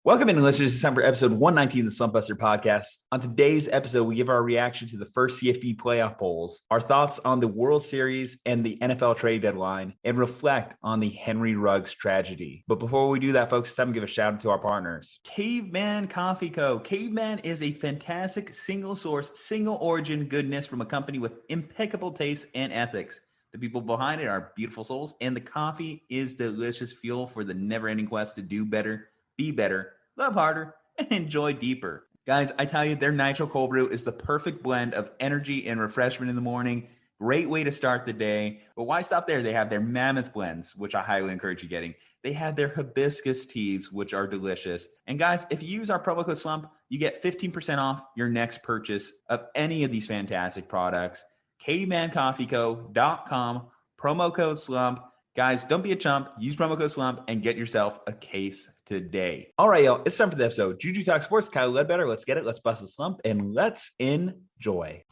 Welcome in, listeners, to December episode 119 of the Slumpbuster Podcast. On today's episode, we give our reaction to the first CFP playoff polls, our thoughts on the World Series and the NFL trade deadline, and reflect on the Henry Ruggs tragedy. But before we do that, folks, it's time to give a shout out to our partners. Caveman Coffee Co. Caveman is a fantastic single source, single origin goodness from a company with impeccable taste and ethics. The people behind it are beautiful souls, and the coffee is delicious fuel for the never-ending quest to do better, be better, love harder, and enjoy deeper. Guys, I tell you, their Nitro Cold Brew is the perfect blend of energy and refreshment in the morning. Great way to start the day. But why stop there? They have their Mammoth Blends, which I highly encourage you getting. They have their Hibiscus Teas, which are delicious. And guys, if you use our promo code SLUMP, you get 15% off your next purchase of any of these fantastic products. cavemancoffeeco.com, promo code SLUMP. Guys, don't be a chump. Use promo code SLUMP and get yourself a case today. All right, y'all. It's time for the episode. Juju Talk Sports, Kyle Ledbetter. Let's get it. Let's bust the slump and let's enjoy.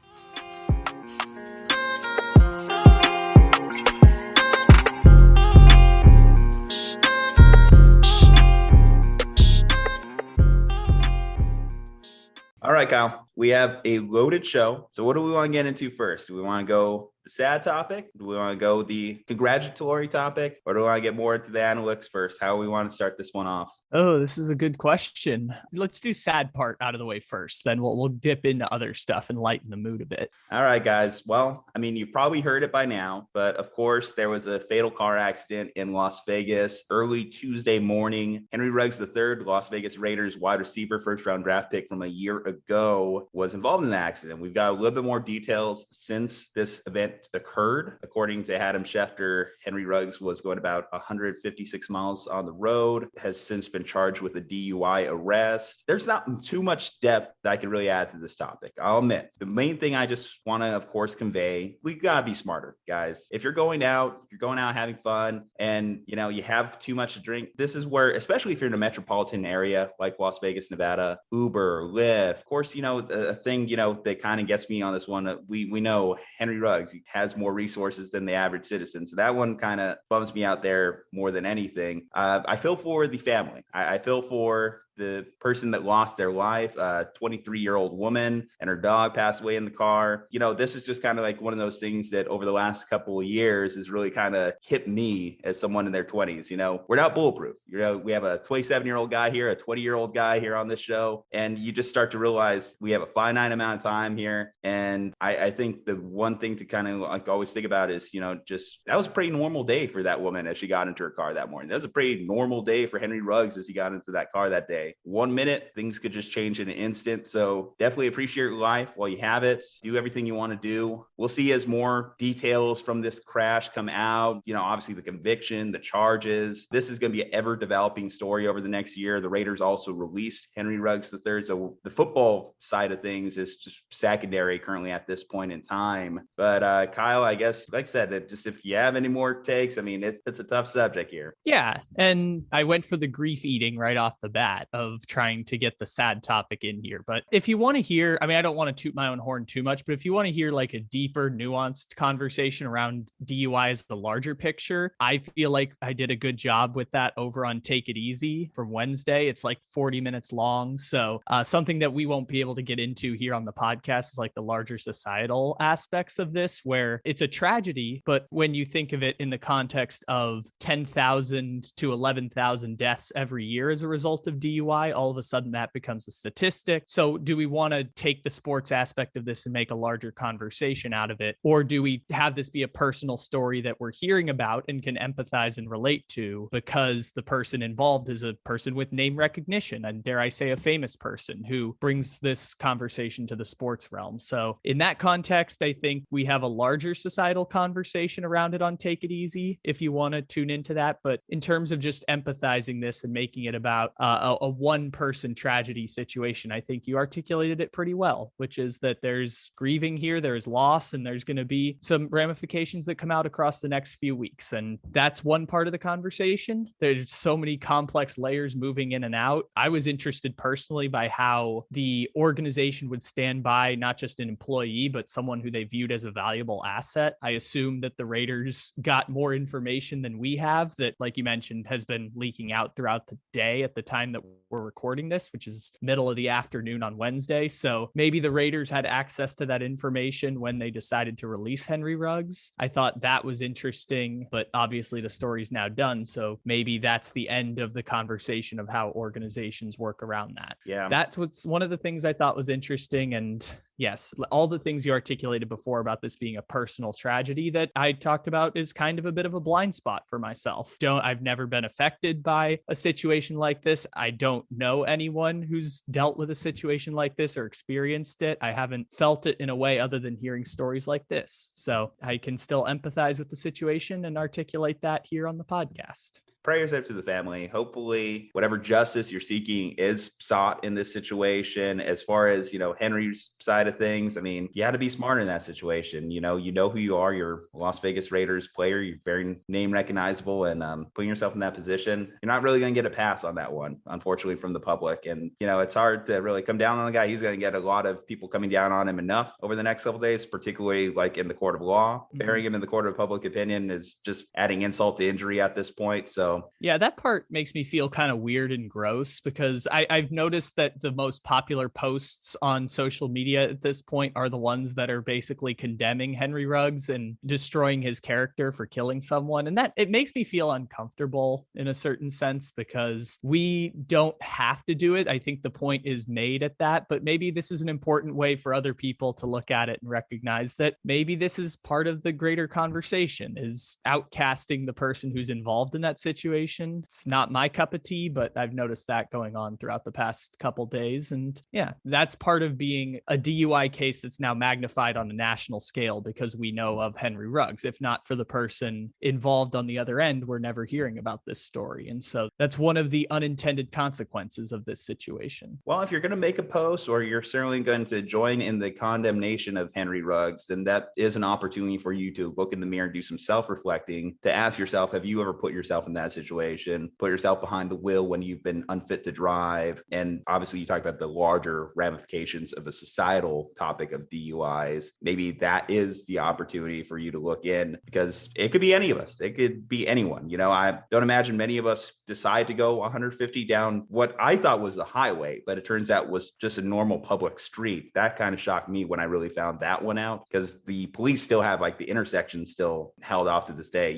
All right, Kyle. We have a loaded show. So what do we want to get into first? Do we want to go the sad topic? Do we want to go the congratulatory topic? Or do we want to get more into the analytics first? How do we want to start this one off? Oh, this is a good question. Let's do sad part out of the way first. Then we'll dip into other stuff and lighten the mood a bit. All right, guys. Well, I mean, you've probably heard it by now, but of course, there was a fatal car accident in Las Vegas early Tuesday morning. Henry Ruggs III, Las Vegas Raiders wide receiver, first-round draft pick from a year ago, was involved in the accident. We've got a little bit more details since this event occurred. According to Adam Schefter, Henry Ruggs was going about 156 miles on the road, has since been charged with a DUI arrest. There's not too much depth that I can really add to this topic, I'll admit. The main thing I just want to, of course, convey, we got to be smarter, guys. If you're going out having fun, and, you have too much to drink, this is where, especially if you're in a metropolitan area like Las Vegas, Nevada, Uber, Lyft, of course, a thing, that kind of gets me on this one. We know Henry Ruggs has more resources than the average citizen. So that one kind of bums me out there more than anything. I feel for the family. I feel for the person that lost their life, a 23-year-old woman, and her dog passed away in the car. This is just kind of like one of those things that over the last couple of years has really kind of hit me as someone in their 20s. We're not bulletproof. We have a 27-year-old guy here, a 20-year-old guy here on this show, and you just start to realize we have a finite amount of time here. And I think the one thing to kind of like always think about is, just that was a pretty normal day for that woman as she got into her car that morning. That was a pretty normal day for Henry Ruggs as he got into that car that day. 1 minute, things could just change in an instant. So definitely appreciate your life while you have it. Do everything you want to do. We'll see as more details from this crash come out. Obviously the conviction, the charges. This is going to be an ever-developing story over the next year. The Raiders also released Henry Ruggs III. So the football side of things is just secondary currently at this point in time. But Kyle, I guess, like I said, just if you have any more takes, I mean, it's a tough subject here. Yeah. And I went for the grief eating right off the bat of trying to get the sad topic in here. But if you want to hear, I don't want to toot my own horn too much, but if you want to hear like a deeper, nuanced conversation around DUI as the larger picture, I feel like I did a good job with that over on Take It Easy from Wednesday. It's like 40 minutes long. So something that we won't be able to get into here on the podcast is like the larger societal aspects of this, where it's a tragedy, but when you think of it in the context of 10,000 to 11,000 deaths every year as a result of DUI, all of a sudden that becomes a statistic. So do we want to take the sports aspect of this and make a larger conversation out of it? Or do we have this be a personal story that we're hearing about and can empathize and relate to because the person involved is a person with name recognition, and dare I say a famous person who brings this conversation to the sports realm? So in that context, I think we have a larger societal conversation around it on Take It Easy if you want to tune into that. But in terms of just empathizing this and making it about a one-person tragedy situation, I think you articulated it pretty well, which is that there's grieving here, there's loss, and there's going to be some ramifications that come out across the next few weeks. And that's one part of the conversation. There's so many complex layers moving in and out. I was interested personally by how the organization would stand by not just an employee, but someone who they viewed as a valuable asset. I assume that the Raiders got more information than we have that, like you mentioned, has been leaking out throughout the day at the time that we're recording this, which is middle of the afternoon on Wednesday. So maybe the Raiders had access to that information when they decided to release Henry Ruggs. I thought that was interesting, but obviously the story's now done. So maybe that's the end of the conversation of how organizations work around that. Yeah. That was one of the things I thought was interesting. And yes, all the things you articulated before about this being a personal tragedy that I talked about is kind of a bit of a blind spot for myself. I've never been affected by a situation like this. I don't know anyone who's dealt with a situation like this or experienced it. I haven't felt it in a way other than hearing stories like this. So I can still empathize with the situation and articulate that here on the podcast. Prayers up to the family. Hopefully, whatever justice you're seeking is sought in this situation. As far as, Henry's side of things, I mean, you had to be smart in that situation. You know who you are. You're a Las Vegas Raiders player. You're very name recognizable, and putting yourself in that position, you're not really going to get a pass on that one, unfortunately, from the public. And, it's hard to really come down on the guy. He's going to get a lot of people coming down on him enough over the next couple of days, particularly like in the court of law. Bearing him in the court of public opinion is just adding insult to injury at this point. So yeah, that part makes me feel kind of weird and gross because I've noticed that the most popular posts on social media at this point are the ones that are basically condemning Henry Ruggs and destroying his character for killing someone. And that it makes me feel uncomfortable in a certain sense because we don't have to do it. I think the point is made at that, but maybe this is an important way for other people to look at it and recognize that maybe this is part of the greater conversation, is outcasting the person who's involved in that situation. It's not my cup of tea, but I've noticed that going on throughout the past couple days. And yeah, that's part of being a DUI case that's now magnified on a national scale because we know of Henry Ruggs. If not for the person involved on the other end, we're never hearing about this story. And so that's one of the unintended consequences of this situation. Well, if you're going to make a post or you're certainly going to join in the condemnation of Henry Ruggs, then that is an opportunity for you to look in the mirror and do some self-reflecting, to ask yourself, have you ever put yourself in that situation? Put yourself behind the wheel when you've been unfit to drive. And obviously you talk about the larger ramifications of a societal topic of DUIs. Maybe that is the opportunity for you to look in, because it could be any of us. It could be anyone. I don't imagine many of us decide to go 150 down what I thought was a highway, but it turns out was just a normal public street. That kind of shocked me when I really found that one out, because the police still have like the intersection still held off to this day.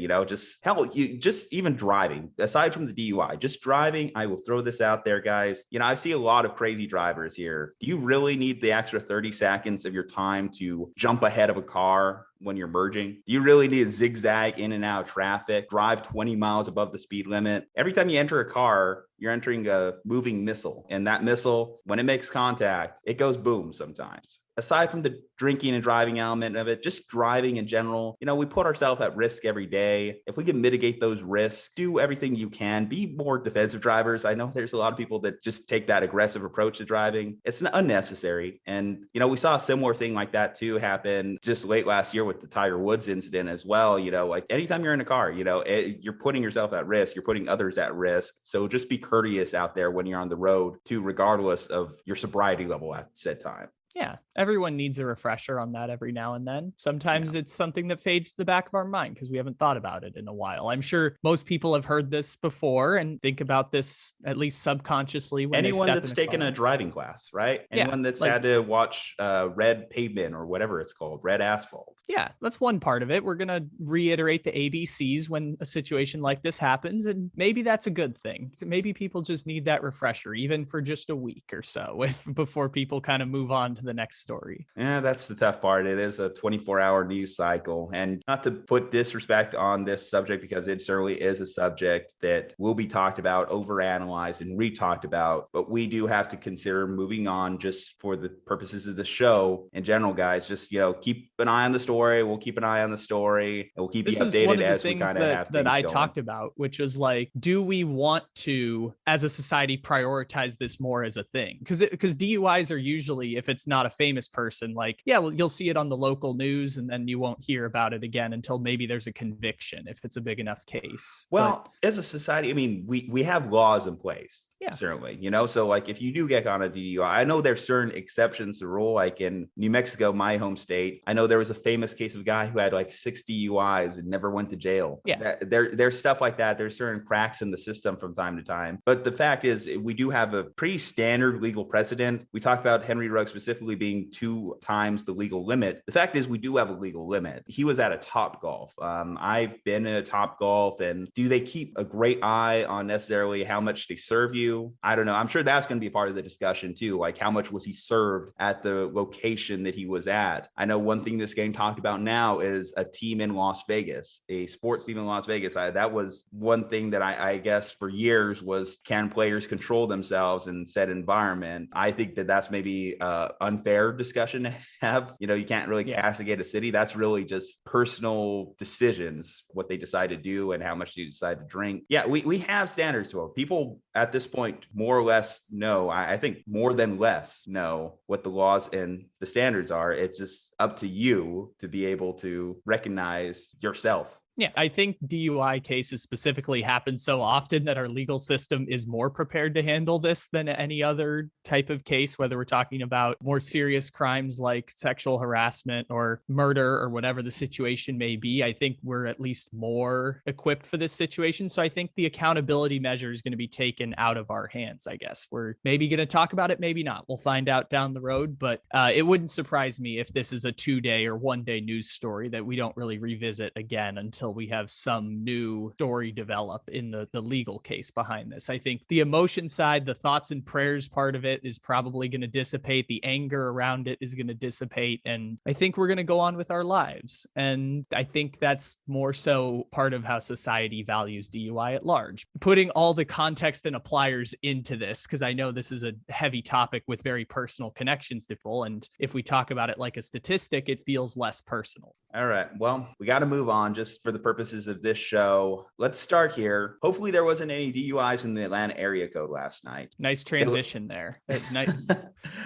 Just even driving, aside from the DUI, just driving, I will throw this out there, guys. I see a lot of crazy drivers here. Do you really need the extra 30 seconds of your time to jump ahead of a car when you're merging? Do you really need to zigzag in and out of traffic, drive 20 miles above the speed limit? Every time you enter a car, you're entering a moving missile. And that missile, when it makes contact, it goes boom sometimes. Aside from the drinking and driving element of it, just driving in general, we put ourselves at risk every day. If we can mitigate those risks, do everything you can, be more defensive drivers. I know there's a lot of people that just take that aggressive approach to driving. It's unnecessary. And, we saw a similar thing like that too happen just late last year with the Tiger Woods incident as well. Like anytime you're in a car, you're putting yourself at risk, you're putting others at risk. So just be courteous out there when you're on the road too, regardless of your sobriety level at said time. Yeah, everyone needs a refresher on that every now and then. Sometimes it's something that fades to the back of our mind because we haven't thought about it in a while. I'm sure most people have heard this before and think about this at least subconsciously. When anyone that's taken a driving class, right? Anyone that's had to watch red pavement or whatever it's called, red asphalt. Yeah, that's one part of it. We're going to reiterate the ABCs when a situation like this happens. And maybe that's a good thing. Maybe people just need that refresher, even for just a week or so before people kind of move on to the next story. Yeah, that's the tough part. It is a 24-hour news cycle. And not to put disrespect on this subject, because it certainly is a subject that will be talked about, overanalyzed, and re-talked about. But we do have to consider moving on just for the purposes of the show in general, guys. Just, keep an eye on the story. We'll keep an eye on the story. And we'll keep you updated as we kind of have things that I going. talked about, which was like, do we want to, as a society, prioritize this more as a thing? Because DUIs are usually, if it's not a famous person, like, you'll see it on the local news and then you won't hear about it again until maybe there's a conviction if it's a big enough case. Well, as a society, I mean, we have laws in place, certainly, so like if you do get on a DUI, I know there's certain exceptions to the rule, like in New Mexico, my home state, I know there was a famous famous case of a guy who had like 6 DUIs and never went to jail. Yeah. There's stuff like that. There's certain cracks in the system from time to time. But the fact is, we do have a pretty standard legal precedent. We talked about Henry Ruggs specifically being 2 times the legal limit. The fact is, we do have a legal limit. He was at a Topgolf. I've been at a Topgolf, and do they keep a great eye on necessarily how much they serve you? I don't know. I'm sure that's going to be a part of the discussion too. Like, how much was he served at the location that he was at? I know one thing that's getting talked about now is a team in Las Vegas, a sports team in Las Vegas. That was one thing that I guess for years was, can players control themselves in said environment? I think that that's maybe unfair discussion to have. You can't really castigate a city. That's really just personal decisions, what they decide to do and how much you decide to drink. Yeah, we have standards. So people at this point more or less know, I think more than less know what the laws and the standards are. It's just up to you to be able to recognize yourself. Yeah, I think DUI cases specifically happen so often that our legal system is more prepared to handle this than any other type of case, whether we're talking about more serious crimes like sexual harassment or murder or whatever the situation may be. I think we're at least more equipped for this situation. So I think the accountability measure is going to be taken out of our hands, I guess. We're maybe going to talk about it, maybe not. We'll find out down the road, but it wouldn't surprise me if this is a 2-day or 1-day news story that we don't really revisit again until we have some new story develop in the legal case behind this. I think the emotion side, the thoughts and prayers part of it is probably going to dissipate. The anger around it is going to dissipate. And I think we're going to go on with our lives. And I think that's more so part of how society values DUI at large. Putting all the context and appliers into this, because I know this is a heavy topic with very personal connections to people. And if we talk about it like a statistic, it feels less personal. All right. Well, we got to move on just for the purposes of this show. Let's start here. Hopefully there wasn't any DUIs in the Atlanta area code last night. Nice transition there. Nice.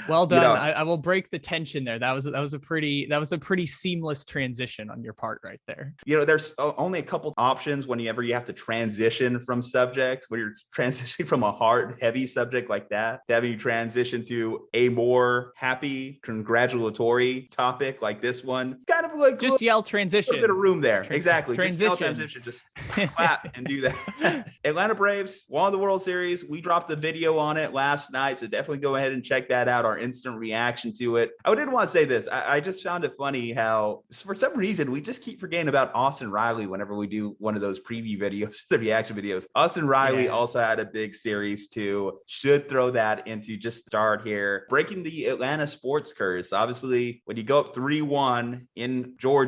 Well done. I will break the tension there. That was a pretty seamless transition on your part right there. There's only a couple options whenever you have to transition from subjects, when you're transitioning from a hard, heavy subject like that, to having you transition to a more happy, congratulatory topic like this one. Kind of like just yell transition. A bit of room there. Exactly. Transition. Just clap and do that. Atlanta Braves won the World Series. We dropped a video on it last night, so definitely go ahead and check that out, our instant reaction to it. I did want to say this. I just found it funny how, for some reason, we just keep forgetting about Austin Reilly whenever we do one of those preview videos, the reaction videos. Austin Reilly also had a big series too. Should throw that into just start here. Breaking the Atlanta sports curse. Obviously, when you go up 3-1 in Georgia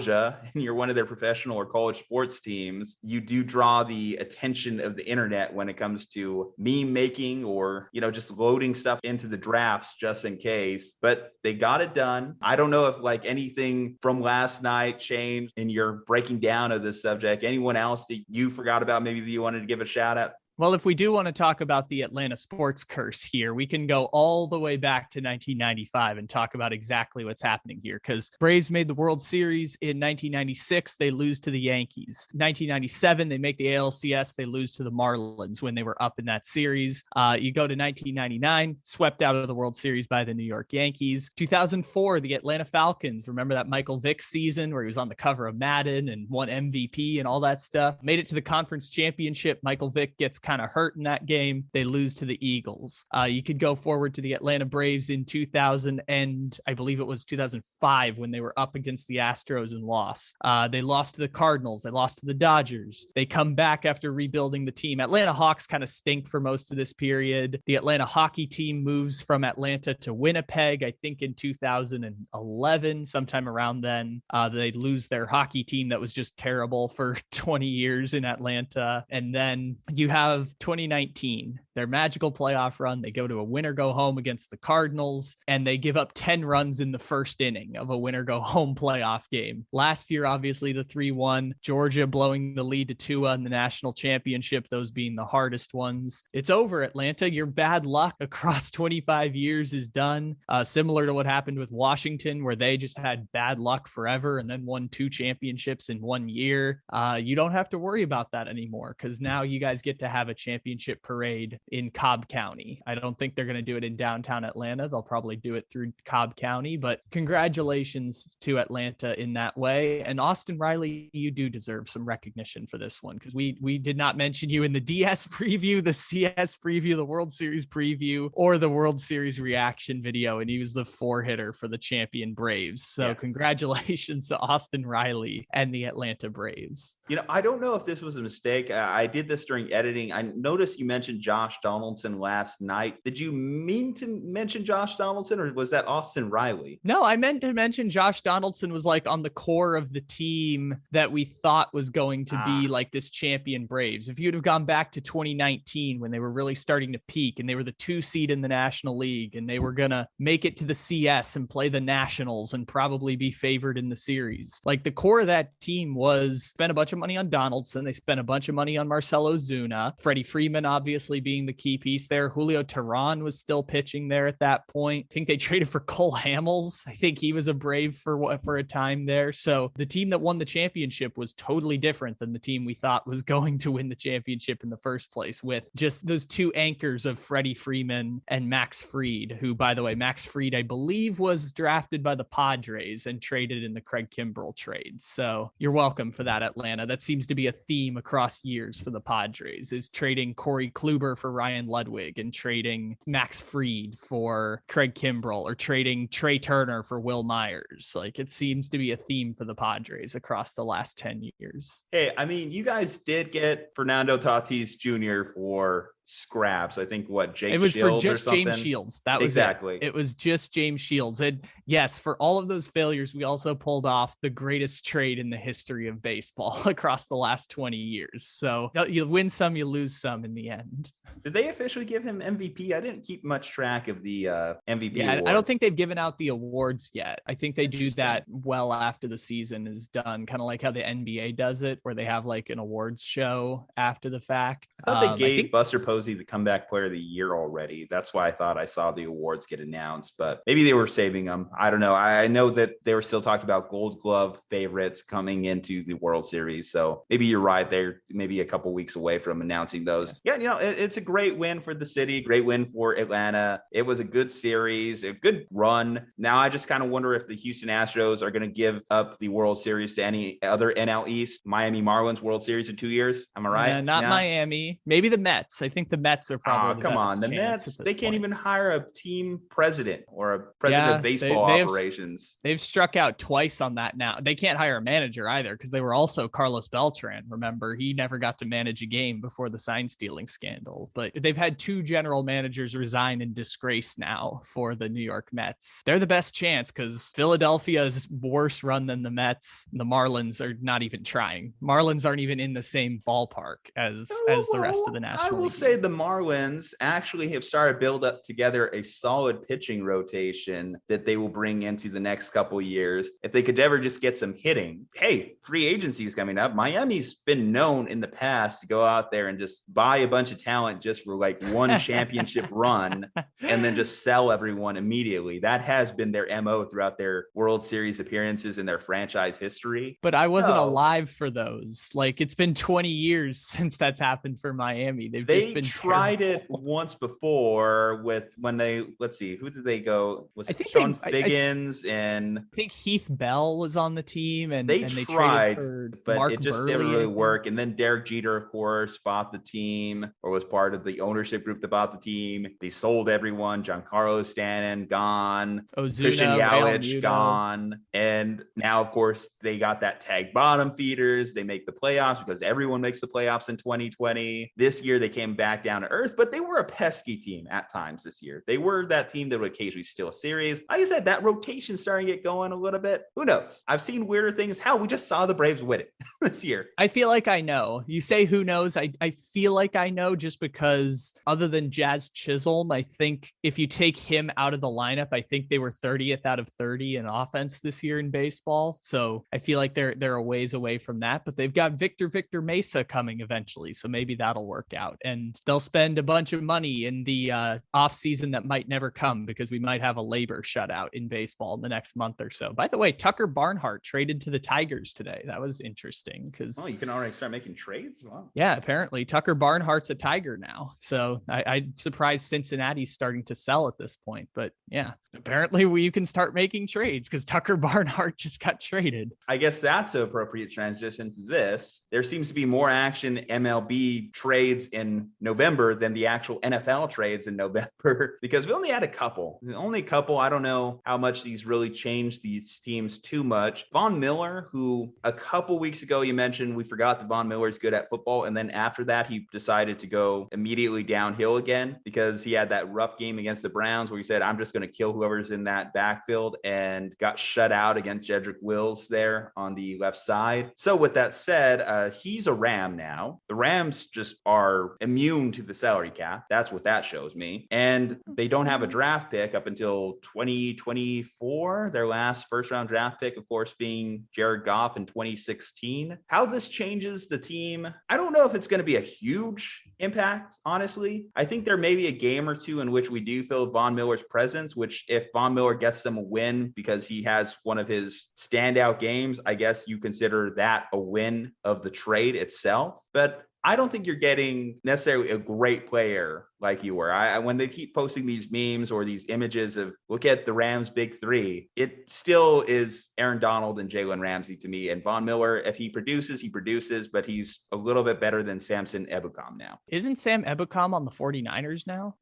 and you're one of their professional or college sports teams, you do draw the attention of the internet when it comes to meme making or, just loading stuff into the drafts just in case. But they got it done. I don't know if anything from last night changed in your breaking down of this subject. Anyone else that you forgot about, maybe that you wanted to give a shout out? Well, if we do want to talk about the Atlanta sports curse here, we can go all the way back to 1995 and talk about exactly what's happening here, because Braves made the World Series in 1996. They lose to the Yankees. 1997, they make the ALCS. They lose to the Marlins when they were up in that series. You go to 1999, swept out of the World Series by the New York Yankees. 2004, the Atlanta Falcons. Remember that Michael Vick season where he was on the cover of Madden and won MVP and all that stuff? Made it to the conference championship. Michael Vick gets kind of hurt in that game. They lose to the Eagles. You could go forward to the Atlanta Braves in 2000 and I believe it was 2005 when they were up against the Astros and lost. They lost to the Cardinals. They lost to the Dodgers. They come back after rebuilding the team. Atlanta Hawks kind of stink for most of this period. The Atlanta hockey team moves from Atlanta to Winnipeg, I think in 2011, sometime around then. They lose their hockey team that was just terrible for 20 years in Atlanta. And then you have 2019, their magical playoff run. They go to a winner go home against the Cardinals, and they give up 10 runs in the first inning of a winner go home playoff game. Last year, obviously, the 3-1, Georgia blowing the lead to Tua in the national championship, those being the hardest ones. It's over, Atlanta. Your bad luck across 25 years is done. Similar to what happened with Washington, where they just had bad luck forever and then won 2 championships in 1 year. You don't have to worry about that anymore, because now you guys get to have have a championship parade in Cobb County. I don't think they're going to do it in downtown Atlanta. They'll probably do it through Cobb County, but congratulations to Atlanta in that way. And Austin Reilly, you do deserve some recognition for this one, because we did not mention you in the DS preview, the CS preview, the World Series preview, or the World Series reaction video, and he was the 4-hitter for the champion Braves. So congratulations to Austin Reilly and the Atlanta Braves. I don't know if this was a mistake. I did this during editing. I noticed you mentioned Josh Donaldson last night. Did you mean to mention Josh Donaldson, or was that Austin Reilly? No, I meant to mention Josh Donaldson was like on the core of the team that we thought was going to be like this champion Braves. If you'd have gone back to 2019 when they were really starting to peak and they were the 2 seed in the National League and they were going to make it to the CS and play the Nationals and probably be favored in the series. Like, the core of that team was spent a bunch of money on Donaldson. They spent a bunch of money on Marcell Ozuna. Freddie Freeman obviously being the key piece there. Julio Teheran was still pitching there at that point. I think they traded for Cole Hamels. I think he was a Brave for a time there. So the team that won the championship was totally different than the team we thought was going to win the championship in the first place, with just those 2 anchors of Freddie Freeman and Max Fried, who, by the way, Max Fried, I believe, was drafted by the Padres and traded in the Craig Kimbrell trade. So you're welcome for that, Atlanta. That seems to be a theme across years for the Padres, is trading Corey Kluber for Ryan Ludwig and trading Max Fried for Craig Kimbrell, or trading Trey Turner for Will Myers. Like, it seems to be a theme for the Padres across the last 10 years. Hey, I mean, you guys did get Fernando Tatis Jr. for scraps. I think Jake it was Shields for just or something. James Shields. That was exactly it was just James Shields. And yes, for all of those failures, we also pulled off the greatest trade in the history of baseball across the last 20 years. So you win some, you lose some in the end. Did they officially give him MVP? I didn't keep much track of the MVP awards. I I don't think they've given out the awards yet. I think they do that well after the season is done, kind of like how the NBA does it, where they have like an awards show after the fact. I thought they gave Buster Posey the comeback player of the year already. That's why I thought I saw the awards get announced, but maybe they were saving them. I don't know. I know that they were still talking about Gold Glove favorites coming into the World Series. So maybe you're right. They're maybe a couple weeks away from announcing those. Yeah, it's a great win for the city, great win for Atlanta. It was a good series, a good run. Now I just kind of wonder if the Houston Astros are going to give up the World Series to any other NL East. Miami Marlins World Series in 2 years. Am I right? Not Miami. Maybe the Mets. I think the Mets are probably come on. The Mets, they can't even hire a team president or a president of baseball operations. They've struck out twice on that now. They can't hire a manager either, because they were also Carlos Beltran. Remember, he never got to manage a game before the sign stealing scandal. But they've had 2 general managers resign in disgrace now for the New York Mets. They're the best chance, because Philadelphia is worse run than the Mets. The Marlins are not even trying. Marlins aren't even in the same ballpark as the rest of the National League. I will say the Marlins actually have started build up together a solid pitching rotation that they will bring into the next couple of years. If they could ever just get some hitting, hey, free agency is coming up. Miami's been known in the past to go out there and just buy a bunch of talent just for like one championship run and then just sell everyone immediately. That has been their MO throughout their World Series appearances in their franchise history. But I wasn't alive for those. Like, it's been 20 years since that's happened for Miami. They just been tried it once before with when they, let's see, who did they go? Was it Sean Figgins? And I think Heath Bell was on the team, and they tried, but Mark it just Burley, didn't really work. And then Derek Jeter, of course, bought the team, or was part of the ownership group that bought the team. They sold everyone. Giancarlo Stanton gone, Ozuna, Christian Yelich gone, and now, of course, they got that tag bottom feeders. They make the playoffs because everyone makes the playoffs in 2020. This year they came back down to earth, but they were a pesky team at times this year. They were that team that would occasionally steal a series. Like I said, that rotation starting to get going a little bit. Who knows? I've seen weirder things. Hell, we just saw the Braves win it this year. I feel like I know. You say who knows? I feel like I know, just because other than Jazz Chisholm, I think if you take him out of the lineup, I think they were 30th out of 30 in offense this year in baseball. So I feel like they're a ways away from that, but they've got Victor Mesa coming eventually. So maybe that'll work out. And they'll spend a bunch of money in the off season that might never come because we might have a labor shutout in baseball in the next month or so. By the way, Tucker Barnhart traded to the Tigers today. That was interesting because you can already start making trades. Wow. Yeah, apparently Tucker Barnhart's a Tiger now. So I'm surprised Cincinnati's starting to sell at this point. But yeah, apparently you can start making trades because Tucker Barnhart just got traded. I guess that's an appropriate transition to this. There seems to be more action MLB trades in November than the actual NFL trades in November because we only had a couple. I don't know how much these really changed these teams too much. Von Miller, who a couple weeks ago you mentioned, we forgot that Von Miller is good at football. And then after that, he decided to go immediately downhill again because he had that rough game against the Browns where he said, I'm just going to kill whoever's in that backfield, and got shut out against Jedrick Wills there on the left side. So with that said, he's a Ram now. The Rams just are immune to the salary cap. That's what that shows me. And they don't have a draft pick up until 2024. Their last first round draft pick, of course, being Jared Goff in 2016. How this changes the team, I don't know if it's going to be a huge impact, honestly. I think there may be a game or two in which we do feel Von Miller's presence, which if Von Miller gets them a win because he has one of his standout games, I guess you consider that a win of the trade itself. But I don't think you're getting necessarily a great player like you were. When they keep posting these memes or these images of look at the Rams big three, it still is Aaron Donald and Jalen Ramsey to me. And Von Miller, if he produces, but he's a little bit better than Samson Ebukam now. Isn't Sam Ebukam on the 49ers now?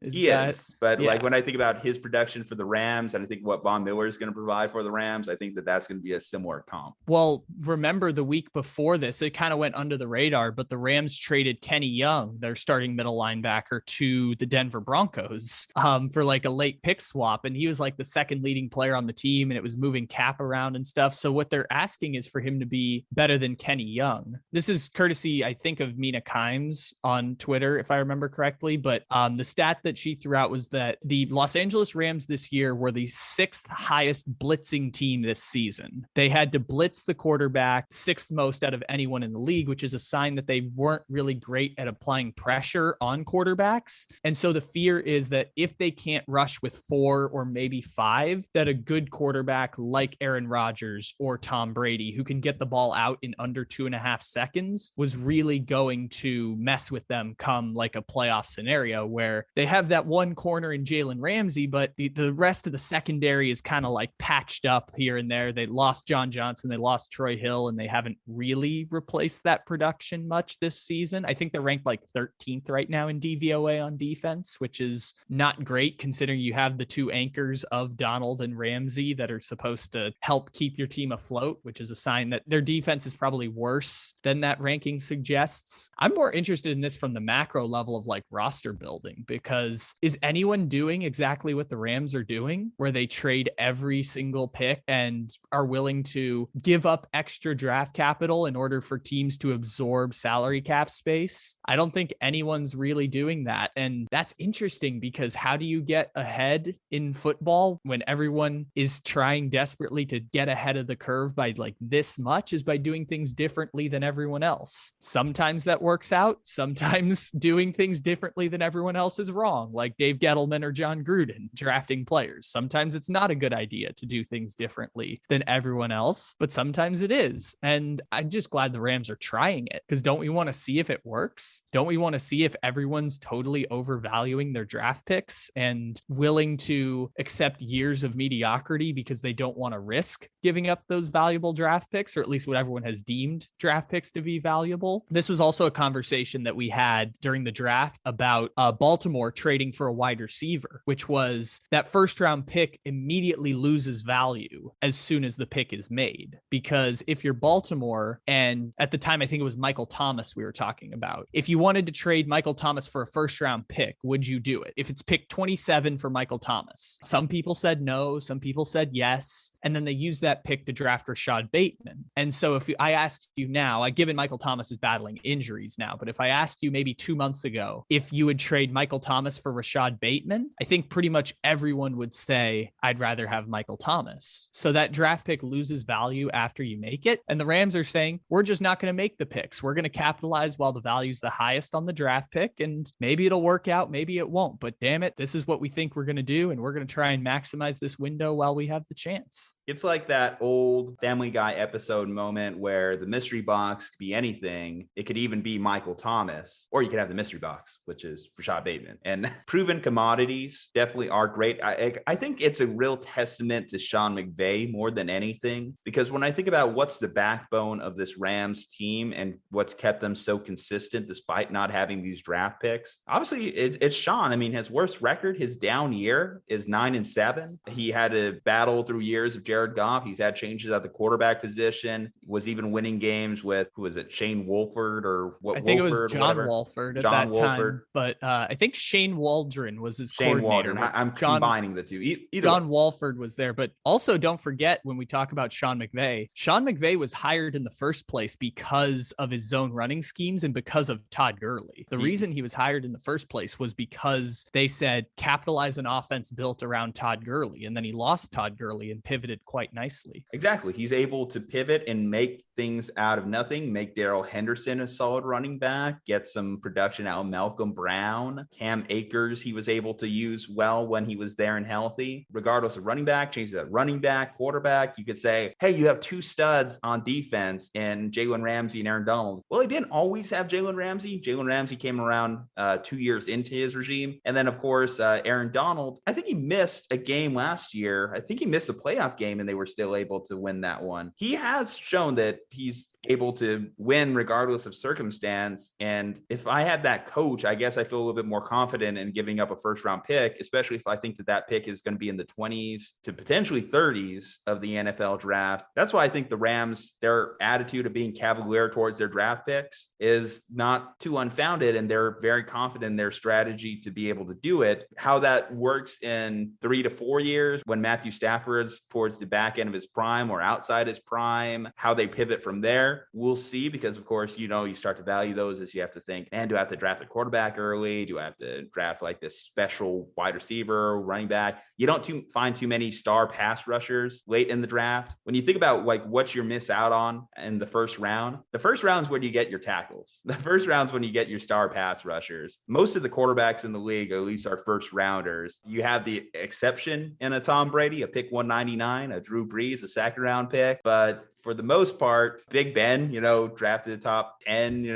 But like when I think about his production for the Rams and I think what Von Miller is going to provide for the Rams, I think that that's going to be a similar comp. Well, remember the week before this, it kind of went under the radar, but the Rams traded Kenny Young, their starting middle linebacker, to the Denver Broncos for like a late pick swap. And he was like the second leading player on the team, and it was moving cap around and stuff. So what they're asking is for him to be better than Kenny Young. This is courtesy, I think, of Mina Kimes on Twitter, if I remember correctly. But the stat that she threw out was that the Los Angeles Rams this year were the sixth highest blitzing team this season. They had to blitz the quarterback, sixth most out of anyone in the league, which is a sign that they weren't really great at applying pressure on quarterbacks. And so the fear is that if they can't rush with 4 or maybe 5, that a good quarterback like Aaron Rodgers or Tom Brady, who can get the ball out in under 2.5 seconds, was really going to mess with them come like a playoff scenario where they have that one corner in Jalen Ramsey, but the rest of the secondary is kind of like patched up here and there. They lost John Johnson, they lost Troy Hill, and they haven't really replaced that production much this season. I think they're ranked like 13th right now in DVOA on defense, which is not great considering you have the two anchors of Donald and Ramsey that are supposed to help keep your team afloat, which is a sign that their defense is probably worse than that ranking suggests. I'm more interested in this from the macro level of like roster building, because is anyone doing exactly what the Rams are doing, where they trade every single pick and are willing to give up extra draft capital in order for teams to absorb salary cap space? I don't think anyone's really doing that. And that's interesting because how do you get ahead in football when everyone is trying desperately to get ahead of the curve by like this much, is by doing things differently than everyone else. Sometimes that works out. Sometimes doing things differently than everyone else is wrong, like Dave Gettleman or John Gruden drafting players. Sometimes it's not a good idea to do things differently than everyone else, but sometimes it is. And I'm just glad the Rams are trying it, because don't we want to see if it works? Don't we want to see if everyone's totally overvaluing their draft picks and willing to accept years of mediocrity because they don't want to risk giving up those valuable draft picks, or at least what everyone has deemed draft picks to be valuable? This was also a conversation that we had during the draft about Baltimore trading for a wide receiver, which was that first round pick immediately loses value as soon as the pick is made. Because if you're Baltimore, and at the time I think it was Michael Thomas we were talking about, if you wanted to trade Michael Thomas for a first round pick, would you do it? If it's pick 27 for Michael Thomas, some people said no, some people said yes, and then they used that pick to draft Rashad Bateman. And so if I asked you now, given Michael Thomas is battling injuries now, but if I asked you maybe 2 months ago if you would trade Michael Thomas for Rashad Bateman, I think pretty much everyone would say I'd rather have Michael Thomas. So that draft pick loses value after you make it. And the Rams are saying, we're just not going to make the picks. We're going to capitalize while the value's the highest on the draft pick, and maybe it'll work out, maybe it won't, but damn it, this is what we think we're going to do, and we're going to try and maximize this window while we have the chance. It's like that old Family Guy episode moment where the mystery box could be anything. It could even be Michael Thomas, or you could have the mystery box, which is Rashad Bateman. And proven commodities definitely are great. I think it's a real testament to Sean McVay more than anything, because when I think about what's the backbone of this Rams team and what's kept them so consistent despite not having these draft picks, obviously it's Sean. I mean, his worst record, his down year is 9-7. He had to battle through years of Jared Goff. He's had changes at the quarterback position, was even winning games with, who was it, Shane Wolford or what? I think Wolford, it was John Wolford at that time, but I think Shane Waldron was his coordinator. I'm combining the two. John Wolford was there, but also don't forget when we talk about Sean McVay was hired in the first place because of his zone running schemes and because of Todd Gurley. The reason he was hired in the first place was because they said capitalize an offense built around Todd Gurley, and then he lost Todd Gurley and pivoted quite nicely. Exactly. He's able to pivot and make things out of nothing, make Darrell Henderson a solid running back, get some production out of Malcolm Brown, Cam Akers he was able to use well when he was there and healthy. Regardless of running back, changes that running back, quarterback, you could say, hey, you have two studs on defense in Jalen Ramsey and Aaron Donald. Well, he didn't always have Jalen Ramsey. Jalen Ramsey came around 2 years into his regime. And then, of course, Aaron Donald, I think he missed a game last year. I think he missed a playoff game and they were still able to win that one. He has shown that he's able to win regardless of circumstance. And if I had that coach, I guess I feel a little bit more confident in giving up a first round pick, especially if I think that pick is going to be in the 20s to potentially 30s of the NFL draft. That's why I think the Rams, their attitude of being cavalier towards their draft picks is not too unfounded. And they're very confident in their strategy to be able to do it. How that works in 3 to 4 years when Matthew Stafford's towards the back end of his prime or outside his prime, how they pivot from there, we'll see, because of course, you start to value those as you have to think, man, do I have to draft a quarterback early? Do I have to draft like this special wide receiver, running back? You don't find too many star pass rushers late in the draft. When you think about like what you miss out on in the first round is when you get your tackles. The first round is when you get your star pass rushers. Most of the quarterbacks in the league, or at least our first rounders, you have the exception in a Tom Brady, a pick 199, a Drew Brees, a second round pick, but for the most part, Big Ben, drafted the top 10,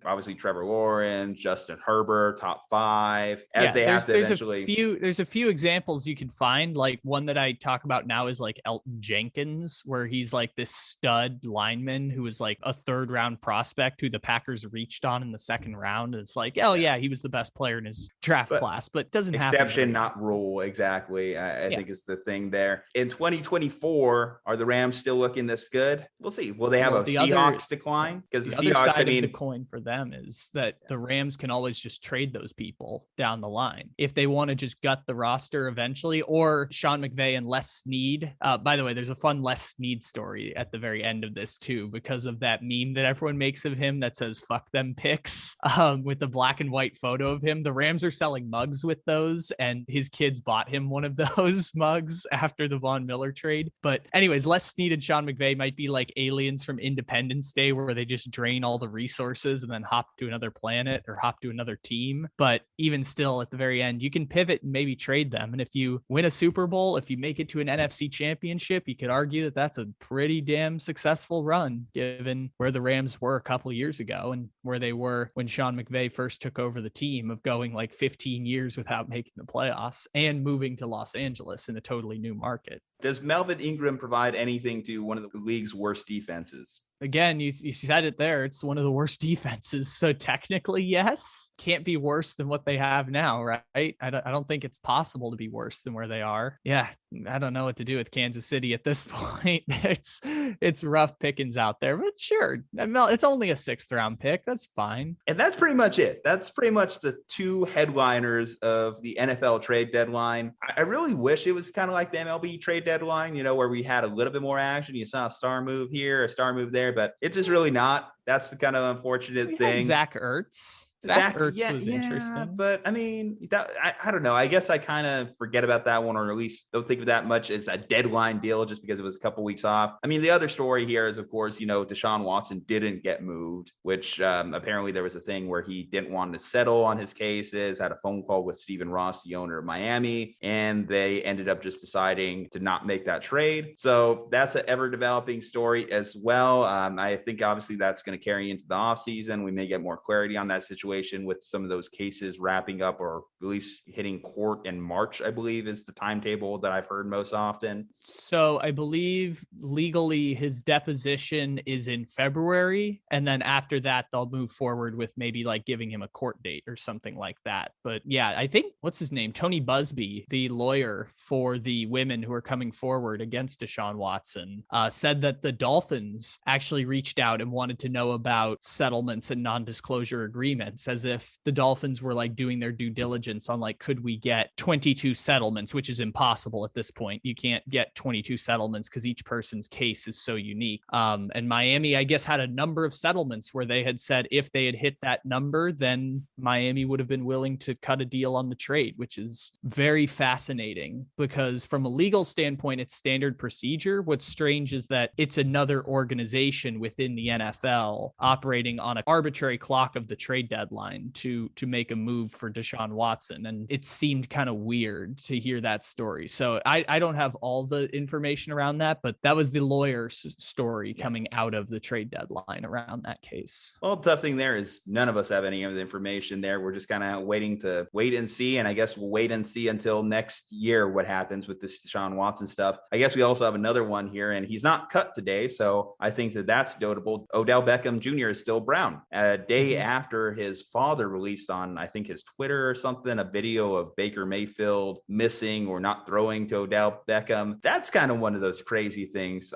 obviously Trevor Lawrence, Justin Herbert, top 5, as they have to eventually. There's a few examples you can find. Like one that I talk about now is like Elton Jenkins, where he's like this stud lineman who was like a 3rd round prospect who the Packers reached on in the 2nd round. And it's like, oh yeah, he was the best player in his draft class, but doesn't happen. Exception, not rule. Exactly. I think is the thing there. In 2024, are the Rams still looking this good? We'll see. Will they have a Seahawks decline? Because the Seahawks, other side of the coin for them is that the Rams can always just trade those people down the line if they want to just gut the roster eventually, or Sean McVay and Les Snead. By the way, there's a fun Les Snead story at the very end of this too, because of that meme that everyone makes of him that says "fuck them picks" with the black and white photo of him. The Rams are selling mugs with those, and his kids bought him one of those mugs after the Von Miller trade. But anyways, Les Snead and Sean McVay might be like aliens from Independence Day, where they just drain all the resources and then hop to another planet or hop to another team. But even still, at the very end, you can pivot and maybe trade them. And if you win a Super Bowl, if you make it to an NFC championship, you could argue that that's a pretty damn successful run, given where the Rams were a couple of years ago and where they were when Sean McVay first took over the team, of going like 15 years without making the playoffs and moving to Los Angeles in a totally new market. Does Melvin Ingram provide anything to one of the league's worst defenses? Again, you said it there. It's one of the worst defenses. So technically, yes, can't be worse than what they have now, right? I don't think it's possible to be worse than where they are. Yeah, I don't know what to do with Kansas City at this point. It's rough pickings out there, but sure, it's only a 6th round pick. That's fine. And that's pretty much it. That's pretty much the 2 headliners of the NFL trade deadline. I really wish it was kind of like the MLB trade deadline, where we had a little bit more action. You saw a star move here, a star move there, but it's just really not. That's the kind of unfortunate thing. Zach Ertz. Zach Ertz was interesting. But I mean, I don't know. I guess I kind of forget about that one, or at least don't think of that much as a deadline deal just because it was a couple weeks off. I mean, the other story here is, of course, Deshaun Watson didn't get moved, which apparently there was a thing where he didn't want to settle on his cases, had a phone call with Stephen Ross, the owner of Miami, and they ended up just deciding to not make that trade. So that's an ever-developing story as well. I think obviously that's going to carry into the offseason. We may get more clarity on that situation with some of those cases wrapping up, or at least hitting court in March, I believe is the timetable that I've heard most often. So I believe legally his deposition is in February. And then after that, they'll move forward with maybe like giving him a court date or something like that. But yeah, I think, what's his name? Tony Busby, the lawyer for the women who are coming forward against Deshaun Watson, said that the Dolphins actually reached out and wanted to know about settlements and non-disclosure agreements, as if the Dolphins were like doing their due diligence on like, could we get 22 settlements, which is impossible at this point. You can't get 22 settlements because each person's case is so unique. And Miami, I guess, had a number of settlements where they had said if they had hit that number, then Miami would have been willing to cut a deal on the trade, which is very fascinating because from a legal standpoint, it's standard procedure. What's strange is that it's another organization within the NFL operating on an arbitrary clock of the trade deadline to make a move for Deshaun Watson. And it seemed kind of weird to hear that story. So I don't have all the information around that, but that was the lawyer's story coming out of the trade deadline around that case. Well, the tough thing there is none of us have any of the information there. We're just kind of waiting to wait and see. And I guess we'll wait and see until next year what happens with this Deshaun Watson stuff. I guess we also have another one here, and he's not cut today. So I think that's notable. Odell Beckham Jr. is still brown. A day after his father released on, I think, his Twitter or something, a video of Baker Mayfield missing or not throwing to Odell Beckham. That's kind of one of those crazy things.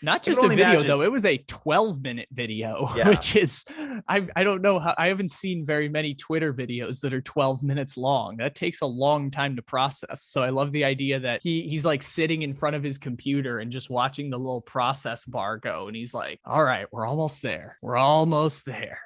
Not just a video, though. It was a 12-minute video, which is, I don't know how, I haven't seen very many Twitter videos that are 12 minutes long. That takes a long time to process. So I love the idea that he's like sitting in front of his computer and just watching the little process bar go. And he's like, all right, we're almost there. We're almost there.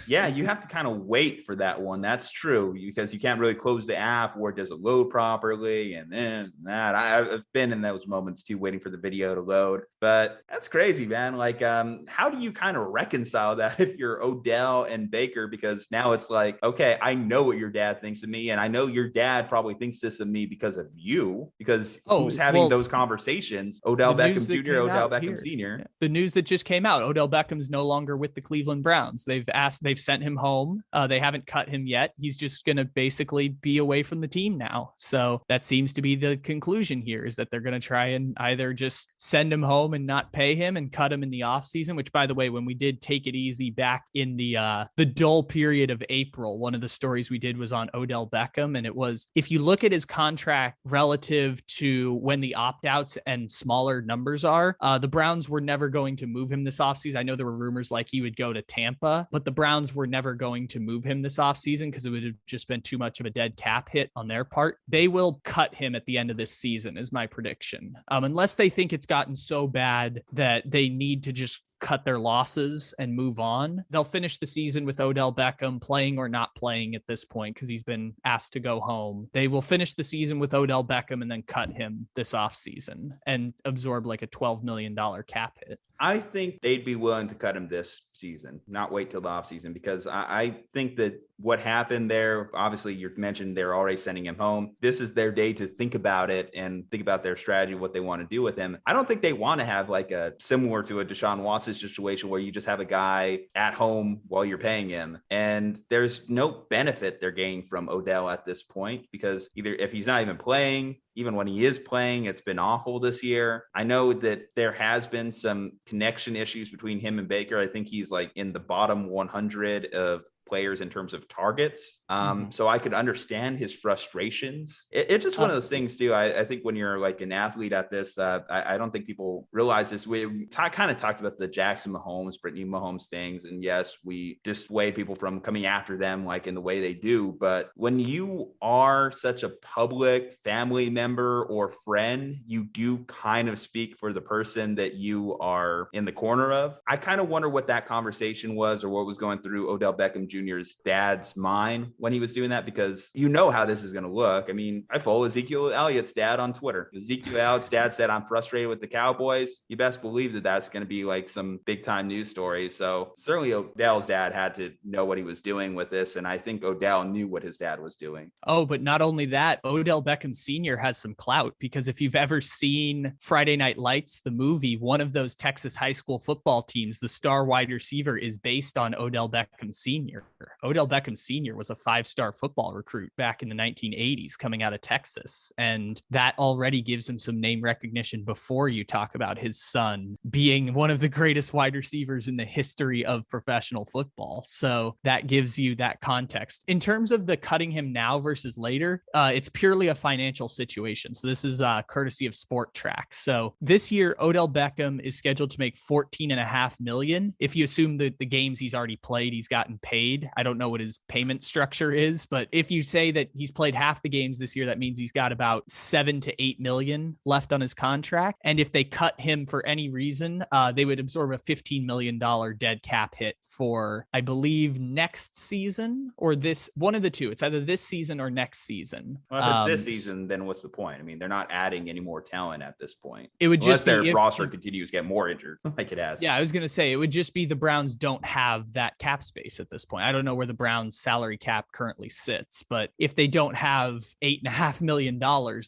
Yeah, you have to kind of wait for that one. That's true, because you can't really close the app or it doesn't load properly. And then that I've been in those moments too, waiting for the video to load. But that's crazy, man. Like, how do you kind of reconcile that if you're Odell and Baker? Because now it's like, okay, I know what your dad thinks of me, and I know your dad probably thinks this of me because of you. Because who's having those conversations? Odell Beckham Jr., Odell Beckham Sr. Yeah. The news that just came out: Odell Beckham's no longer with the Cleveland Browns. They've sent him home. They haven't cut him yet. He's just going to basically be away from the team now. So that seems to be the conclusion here, is that they're going to try and either just send him home and not pay him and cut him in the offseason, which, by the way, when we did Take It Easy back in the dull period of April, one of the stories we did was on Odell Beckham. And it was, if you look at his contract relative to when the opt-outs and smaller numbers are, the Browns were never going to move him this offseason. I know there were rumors like he would go to Tampa, but the Browns were never going to move him this offseason because it would have just been too much of a dead cap hit on their part. They will cut him at the end of this season, is my prediction. Unless they think it's gotten so bad that they need to just cut their losses and move on. They'll finish the season with Odell Beckham playing or not playing at this point because he's been asked to go home. They will finish the season with Odell Beckham and then cut him this offseason and absorb like a $12 million cap hit. I think they'd be willing to cut him this season, not wait till the offseason, because I think that what happened there, obviously you mentioned they're already sending him home. This is their day to think about it and think about their strategy, what they want to do with him. I don't think they want to have like a similar to a Deshaun Watson situation where you just have a guy at home while you're paying him. And there's no benefit they're gaining from Odell at this point, because either if he's not even playing, even when he is playing, it's been awful this year. I know that there has been some connection issues between him and Baker. I think he's like in the bottom 100 of players in terms of targets. So I could understand his frustrations. It's just one of those things too. I think when you're like an athlete at this, I don't think people realize this. We kind of talked about the Jackson Mahomes, Brittany Mahomes things. And yes, we dissuade people from coming after them like in the way they do. But when you are such a public family member or friend, you do kind of speak for the person that you are in the corner of. I kind of wonder what that conversation was or what was going through Odell Beckham Jr.'s dad's mind when he was doing that, because you know how this is going to look. I mean, I follow Ezekiel Elliott's dad on Twitter. Ezekiel Elliott's dad said, I'm frustrated with the Cowboys. You best believe that that's going to be like some big time news stories. So certainly Odell's dad had to know what he was doing with this. And I think Odell knew what his dad was doing. Oh, but not only that, Odell Beckham Sr. has some clout, because if you've ever seen Friday Night Lights, the movie, one of those Texas high school football teams, the star wide receiver, is based on Odell Beckham Sr. Odell Beckham Sr. was a 5-star football recruit back in the 1980s coming out of Texas. And that already gives him some name recognition before you talk about his son being one of the greatest wide receivers in the history of professional football. So that gives you that context. In terms of the cutting him now versus later, it's purely a financial situation. So this is courtesy of Sport Track. So this year, Odell Beckham is scheduled to make $14.5 million. If you assume that the games he's already played, he's gotten paid. I don't know what his payment structure is, but if you say that he's played half the games this year, that means he's got about $7 to $8 million left on his contract. And if they cut him for any reason, they would absorb a $15 million dead cap hit for, I believe, next season or this, one of the two. It's either this season or next season. Well, if it's this season, then what's the point? I mean, they're not adding any more talent at this point. It would Unless just their roster continues to get more injured, like it has. Yeah, I was going to say, it would just be the Browns don't have that cap space at this point. I don't know where the Browns salary cap currently sits, but if they don't have $8.5 million,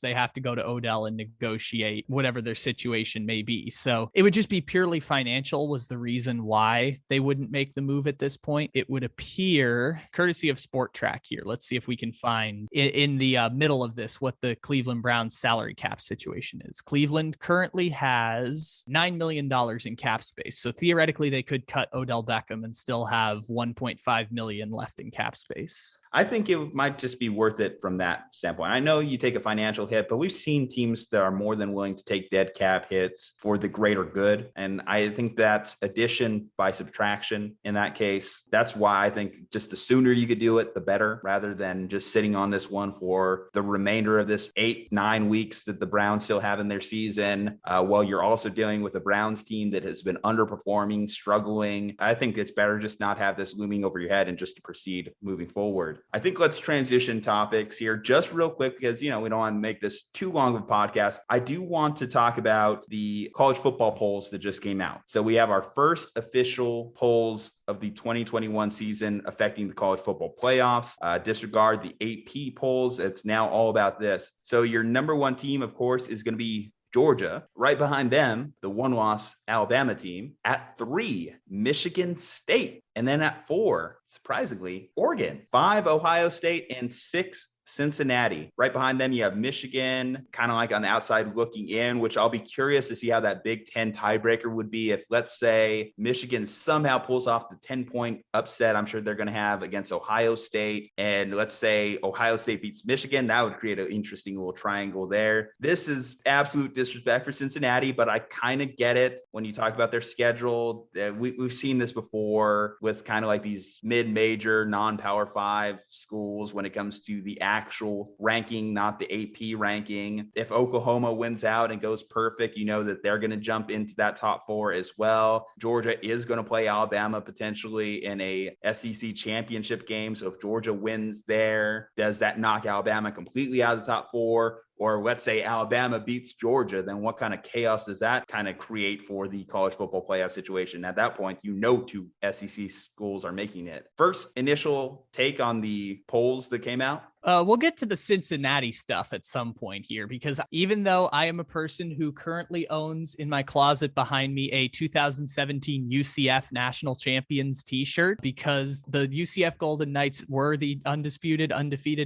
they have to go to Odell and negotiate whatever their situation may be. So it would just be purely financial was the reason why they wouldn't make the move at this point. It would appear, courtesy of Sport Track here, let's see if we can find in the middle of this what the Cleveland Browns salary cap situation is. Cleveland currently has $9 million in cap space. So theoretically, they could cut Odell Beckham and still have $1.5 million left in cap space. I think it might just be worth it from that standpoint. I know you take a financial hit, but we've seen teams that are more than willing to take dead cap hits for the greater good. And I think that's addition by subtraction in that case. That's why I think just the sooner you could do it, the better, rather than just sitting on this one for the remainder of this 8-9 weeks that the Browns still have in their season, while you're also dealing with a Browns team that has been underperforming, struggling. I think it's better just not have this looming over your head and just to proceed moving forward. I think let's transition topics here just real quick because, we don't want to make this too long of a podcast. I do want to talk about the college football polls that just came out. So we have our first official polls of the 2021 season affecting the college football playoffs. Disregard the AP polls. It's now all about this. So your number one team, of course, is going to be Georgia. Right behind them, the one-loss Alabama team. At 3, Michigan State. And then at 4, surprisingly, Oregon. 5, Ohio State, and 6, Cincinnati. Right behind them, you have Michigan, kind of like on the outside looking in, which I'll be curious to see how that Big Ten tiebreaker would be if, let's say, Michigan somehow pulls off the 10-point upset I'm sure they're going to have against Ohio State. And let's say Ohio State beats Michigan. That would create an interesting little triangle there. This is absolute disrespect for Cincinnati, but I kind of get it when you talk about their schedule. We've seen this before with kind of like these mid-major, non-Power 5 schools when it comes to the actual ranking, not the AP ranking. If Oklahoma wins out and goes perfect, you know that they're going to jump into that top 4 as well. Georgia is going to play Alabama potentially in a SEC championship game. So if Georgia wins there, does that knock Alabama completely out of the top 4? Or let's say Alabama beats Georgia, then what kind of chaos does that kind of create for the college football playoff situation? At that point, 2 SEC schools are making it. First initial take on the polls that came out. We'll get to the Cincinnati stuff at some point here, because even though I am a person who currently owns in my closet behind me a 2017 UCF National Champions t-shirt, because the UCF Golden Knights were the undefeated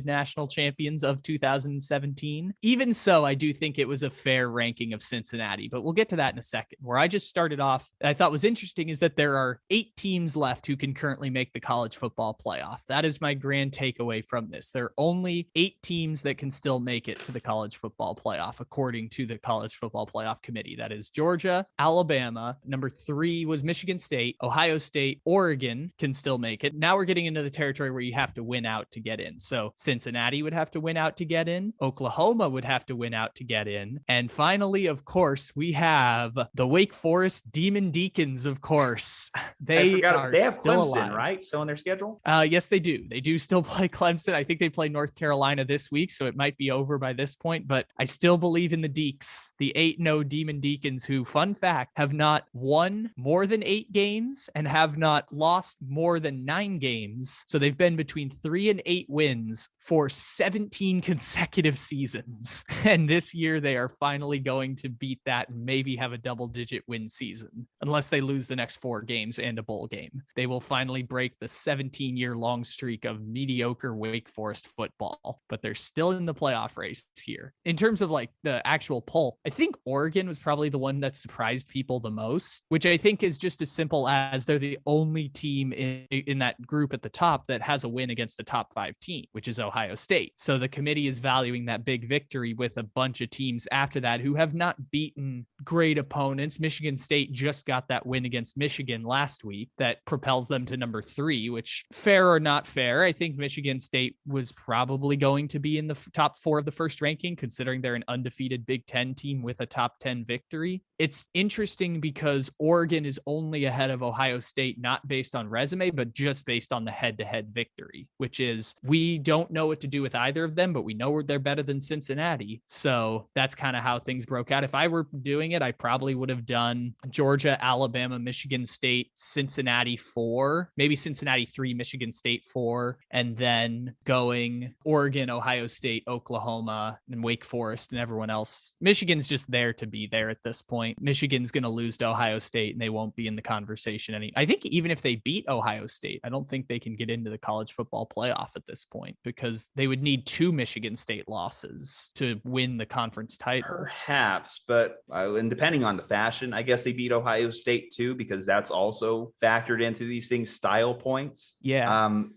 national champions of 2017. Even so, I do think it was a fair ranking of Cincinnati, but we'll get to that in a second. Where I just started off, I thought was interesting is that there are 8 teams left who can currently make the college football playoff. That is my grand takeaway from this. There are only 8 teams that can still make it to the college football playoff, according to the College Football Playoff Committee. That is Georgia, Alabama. Number 3 was Michigan State, Ohio State, Oregon can still make it. Now we're getting into the territory where you have to win out to get in. So Cincinnati would have to win out to get in. Oklahoma would have to win out to get in. And finally, of course, we have the Wake Forest Demon Deacons, of course. They have still Clemson, alive. right? So on their schedule? Yes, they do. They do still play Clemson. I think they play North Carolina this week, so it might be over by this point, but I still believe in the Deeks, the 8-0 Demon Deacons, who, fun fact, have not won more than 8 games and have not lost more than 9 games. So they've been between 3 and 8 wins for 17 consecutive seasons. And this year they are finally going to beat that and maybe have a double-digit win season, unless they lose the next 4 games and a bowl game. They will finally break the 17-year long streak of mediocre Wake Forest football, but they're still in the playoff race here. In terms of like the actual poll, I think Oregon was probably the one that surprised people the most, which I think is just as simple as they're the only team in that group at the top that has a win against a top 5 team, which is Ohio State. So the committee is valuing that big victory with a bunch of teams after that who have not beaten great opponents. Michigan State just got that win against Michigan last week that propels them to number 3, which, fair or not fair, I think Michigan State was probably going to be in the top 4 of the first ranking, considering they're an undefeated Big Ten team with a top 10 victory. It's interesting because Oregon is only ahead of Ohio State, not based on resume, but just based on the head-to-head victory, which is, we don't know what to do with either of them, but we know they're better than Cincinnati. So that's kind of how things broke out. If I were doing it, I probably would have done Georgia, Alabama, Michigan State, Cincinnati 4, maybe Cincinnati 3, Michigan State 4, and then going Oregon, Ohio State, Oklahoma, and Wake Forest and everyone else. Michigan's just there to be there at this point. Michigan's going to lose to Ohio State and they won't be in the conversation I think even if they beat Ohio State, I don't think they can get into the college football playoff at this point, because they would need 2 Michigan State losses to win the conference title. Perhaps, but and depending on the fashion, I guess they beat Ohio State too, because that's also factored into these things, style points. Yeah,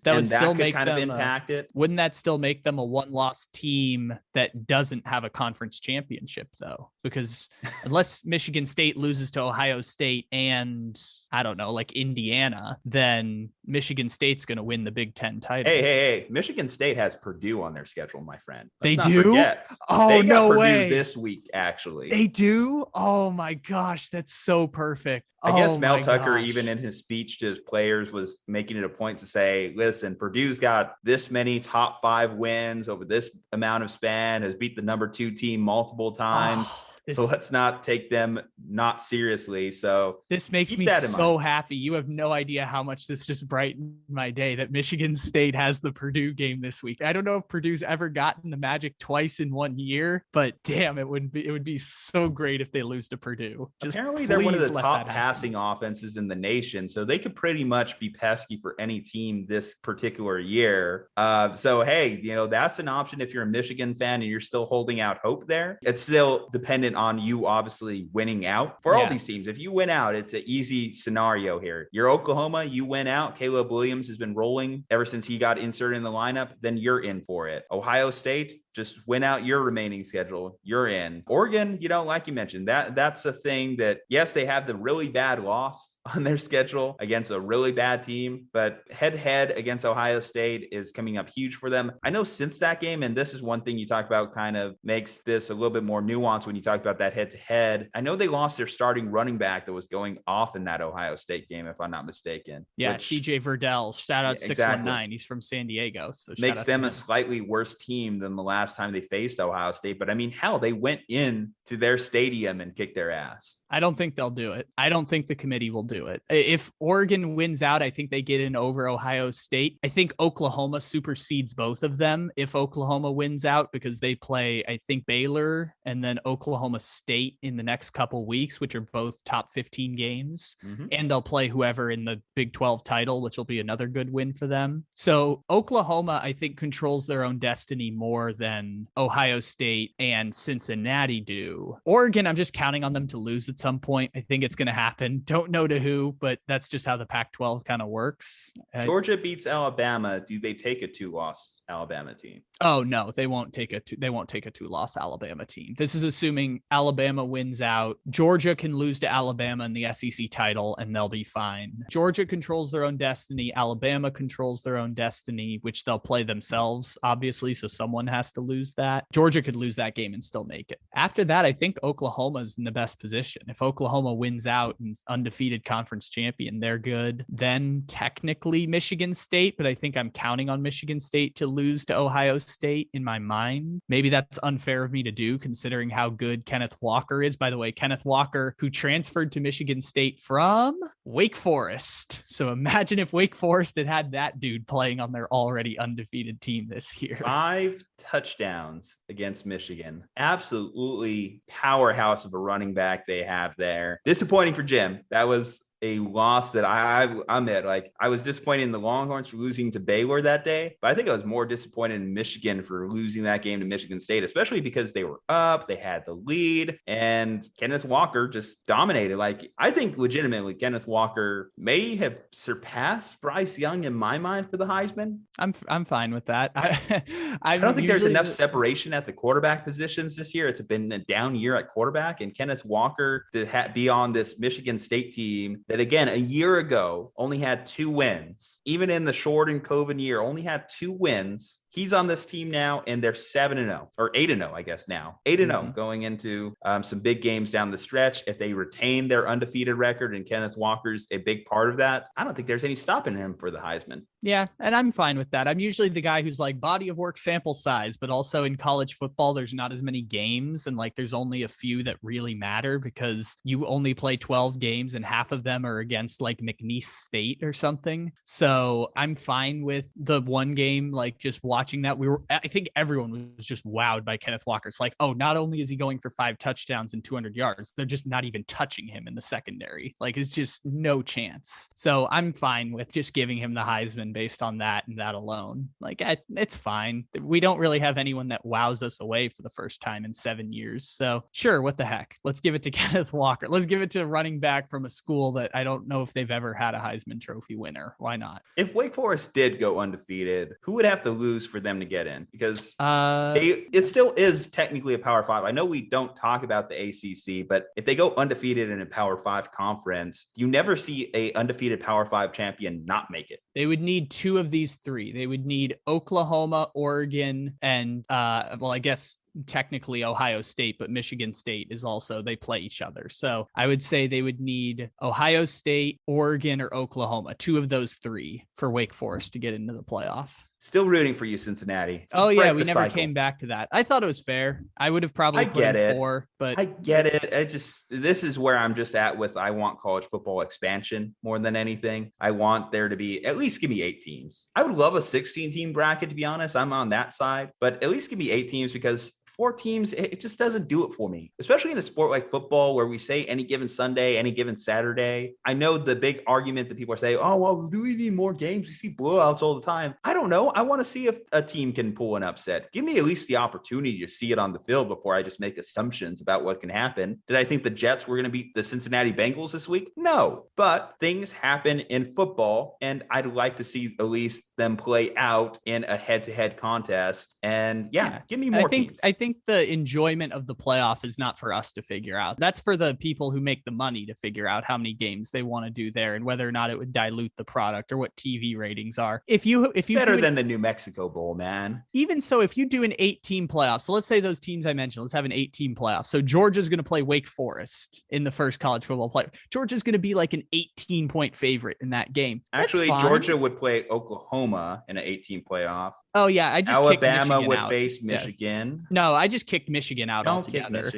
that would still make kind them of impact it. Wouldn't that still make them a 1-loss team that doesn't have a conference championship though? Because unless Michigan State loses to Ohio State and, I don't know, like Indiana, then Michigan State's going to win the Big Ten title. Hey, Michigan State has Purdue on their schedule, my friend. They do? Oh, they got no Purdue way. this week, actually. They do? Oh my gosh, that's so perfect. I guess Mel Tucker, even in his speech to his players, was making it a point to say, listen, Purdue's got this many top 5 wins over this amount of span, has beat the number 2 team multiple times. So let's not take them not seriously. So this makes me so happy. You have no idea how much this just brightened my day that Michigan State has the Purdue game this week. I don't know if Purdue's ever gotten the Magic twice in one year, but damn, it would be so great if they lose to Purdue. Apparently they're one of the top passing offenses in the nation, so they could pretty much be pesky for any team this particular year. So hey, that's an option if you're a Michigan fan and you're still holding out hope there. It's still dependent on you obviously winning out for all these teams. If you win out, it's an easy scenario here. You're Oklahoma, you win out. Caleb Williams has been rolling ever since he got inserted in the lineup. Then you're in for it. Ohio State, just win out your remaining schedule. You're in. Oregon, like you mentioned, that's a thing that, yes, they have the really bad loss on their schedule against a really bad team, but head against Ohio State is coming up huge for them. I know since that game, and this is one thing you talk about kind of makes this a little bit more nuanced when you talk about that head-to-head. I know they lost their starting running back that was going off in that Ohio State game, if I'm not mistaken. Yeah, CJ Verdell, shout out 619. He's from San Diego. So makes them a slightly worse team than the last time they faced Ohio State. But I mean, hell, they went in to their stadium and kicked their ass. I don't think they'll do it. I don't think the committee will do it. If Oregon wins out, I think they get in over Ohio State. I think Oklahoma supersedes both of them if Oklahoma wins out, because they play, I think, Baylor and then Oklahoma State in the next couple weeks, which are both top 15 games. Mm-hmm. And they'll play whoever in the Big 12 title, which will be another good win for them. So Oklahoma, I think, controls their own destiny more than Ohio State and Cincinnati do. who. Oregon, I'm just counting on them to lose at some point. I think it's going to happen. Don't know to who, but that's just how the Pac-12 kind of works. Georgia beats Alabama. Do they take a 2-loss Alabama team? Oh no, they won't take a 2-loss Alabama team. This is assuming Alabama wins out. Georgia can lose to Alabama in the SEC title and they'll be fine. Georgia controls their own destiny. Alabama controls their own destiny, which they'll play themselves, obviously. So someone has to lose that. Georgia could lose that game and still make it. After that, I think Oklahoma's in the best position. If Oklahoma wins out and undefeated conference champion, they're good. Then technically Michigan State, but I think I'm counting on Michigan State to lose to Ohio State in my mind. Maybe that's unfair of me to do considering how good Kenneth Walker is. By the way, Kenneth Walker, who transferred to Michigan State from Wake Forest. So imagine if Wake Forest had that dude playing on their already undefeated team this year. 5 touchdowns against Michigan. Absolutely powerhouse of a running back they have there. Disappointing for Jim. That was a loss that I'm at. Like, I was disappointed in the Longhorns for losing to Baylor that day, but I think I was more disappointed in Michigan for losing that game to Michigan State, especially because they were up, they had the lead, and Kenneth Walker just dominated. Like, I think legitimately Kenneth Walker may have surpassed Bryce Young in my mind for the Heisman. I'm fine with that. I don't think there's enough separation at the quarterback positions this year. It's been a down year at quarterback, and Kenneth Walker to be on this Michigan State team that, again, a year ago only had 2 wins. Even in the shortened COVID year, only had 2 wins. He's on this team now, and they're 7-0 or 8-0, I guess now. 8-0 going into some big games down the stretch. If they retain their undefeated record, and Kenneth Walker's a big part of that, I don't think there's any stopping him for the Heisman. Yeah, and I'm fine with that. I'm usually the guy who's like body of work sample size, but also in college football, there's not as many games, and like there's only a few that really matter because you only play 12 games and half of them are against like McNeese State or something. So I'm fine with the one game, like just watching that. I think everyone was just wowed by Kenneth Walker. It's like, oh, not only is he going for 5 touchdowns and 200 yards, they're just not even touching him in the secondary. Like, it's just no chance. So I'm fine with just giving him the Heisman based on that and that alone. Like, it's fine. We don't really have anyone that wows us away for the first time in 7 years. So sure, what the heck? Let's give it to Kenneth Walker. Let's give it to a running back from a school that I don't know if they've ever had a Heisman Trophy winner. Why not? If Wake Forest did go undefeated, who would have to lose for them to get in? Because it still is technically a Power 5. I know we don't talk about the ACC, but if they go undefeated in a Power 5 conference, you never see a undefeated Power 5 champion not make it. They would need 2 of these 3. They would need Oklahoma, Oregon, and I guess technically Ohio State, but Michigan State is also, they play each other. So I would say they would need Ohio State, Oregon, or Oklahoma, 2 of those 3 for Wake Forest to get into the playoff. Still rooting for you, Cincinnati. Oh yeah, we never came back to that. I thought it was fair. I would have probably put in 4, but I get it. This is where I'm just at with, I want college football expansion more than anything. I want there to be, at least give me 8 teams. I would love a 16-team bracket, to be honest. I'm on that side, but at least give me 8 teams, because 4 teams, it just doesn't do it for me, especially in a sport like football where we say any given Sunday, any given Saturday. I know the big argument that people are saying, oh, well, do we need more games? We see blowouts all the time. I don't know. I want to see if a team can pull an upset. Give me at least the opportunity to see it on the field before I just make assumptions about what can happen. Did I think the Jets were going to beat the Cincinnati Bengals this week? No, but things happen in football, and I'd like to see at least them play out in a head-to-head contest. And give me more teams. I think the enjoyment of the playoff is not for us to figure out. That's for the people who make the money to figure out how many games they want to do there and whether or not it would dilute the product or what TV ratings are. If you better than the New Mexico Bowl, man. Even so, if you do an 8-team playoff, so let's say those teams I mentioned, let's have an 8-team playoff. So Georgia's going to play Wake Forest in the first college football play. Georgia's going to be like an 18-point favorite in that game. Actually, Georgia would play Oklahoma in an 8-team playoff. Oh yeah, I just Alabama would face Michigan. Yeah. No, I just kicked Michigan out altogether.